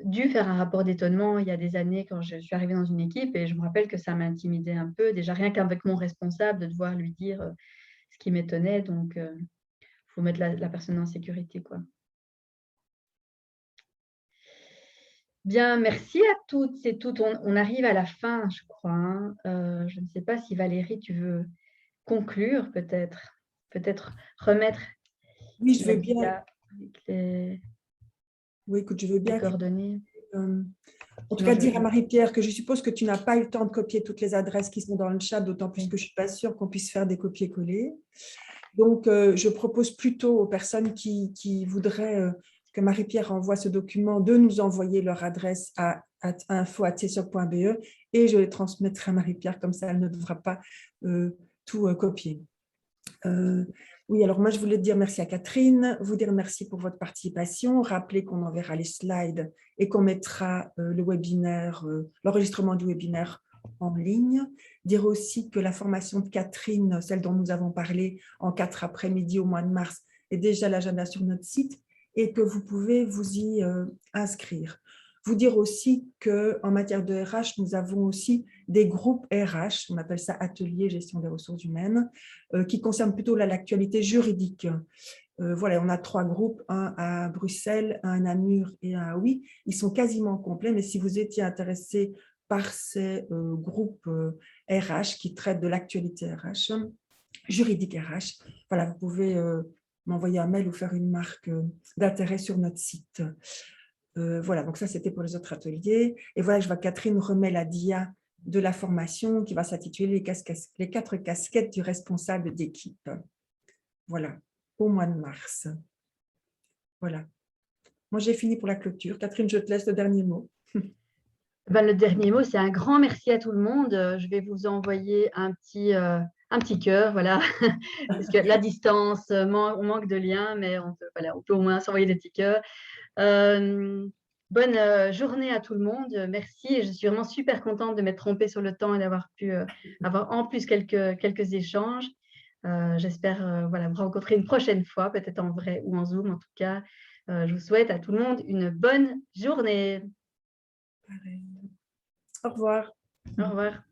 dû faire un rapport d'étonnement il y a des années quand je suis arrivée dans une équipe, et je me rappelle que ça m'intimidait un peu, déjà rien qu'avec mon responsable, de devoir lui dire ce qui m'étonnait. Donc, il faut mettre la personne en sécurité, quoi. Bien, merci à toutes et toutes. On arrive à la fin, je crois, hein. Je ne sais pas si Valérie, tu veux conclure peut-être remettre. Oui, je veux bien. Les Oui, écoute, je veux bien. Coordonnées. En tout cas, dire à Marie-Pierre que je suppose que tu n'as pas eu le temps de copier toutes les adresses qui sont dans le chat, d'autant plus que je ne suis pas sûre qu'on puisse faire des copier-coller. Donc, je propose plutôt aux personnes qui voudraient que Marie-Pierre envoie ce document de nous envoyer leur adresse à info@csoc.be et je les transmettrai à Marie-Pierre, comme ça elle ne devra pas tout copier. Oui, alors moi je voulais dire merci à Catherine, vous dire merci pour votre participation, rappeler qu'on enverra les slides et qu'on mettra le webinaire, l'enregistrement du webinaire en ligne. Dire aussi que la formation de Catherine, celle dont nous avons parlé en 4 après-midi au mois de mars, est déjà à l'agenda sur notre site et que vous pouvez vous y inscrire. Vous dire aussi qu'en matière de RH, nous avons aussi des groupes RH, on appelle ça atelier gestion des ressources humaines, qui concernent plutôt l'actualité juridique. Voilà, on a 3 groupes, un à Bruxelles, un à Namur et un à Oui. Ils sont quasiment complets, mais si vous étiez intéressé par ces groupes RH qui traitent de l'actualité RH, juridique RH, voilà, vous pouvez m'envoyer un mail ou faire une marque d'intérêt sur notre site. Voilà, donc ça, c'était pour les autres ateliers. Et voilà, je vois Catherine remet la dia de la formation qui va s'intituler les 4 casquettes du responsable d'équipe. Voilà, au mois de mars. Voilà. Moi, j'ai fini pour la clôture. Catherine, je te laisse le dernier mot. Ben, le dernier mot, c'est un grand merci à tout le monde. Je vais vous envoyer un petit cœur, voilà, parce que la distance, on manque de liens, mais on peut au moins s'envoyer des petits cœurs. Bonne journée à tout le monde. Merci. Et je suis vraiment super contente de m'être trompée sur le temps et d'avoir pu avoir en plus quelques échanges. J'espère vous rencontrer une prochaine fois, peut-être en vrai ou en Zoom. En tout cas, je vous souhaite à tout le monde une bonne journée. Au revoir. Au revoir.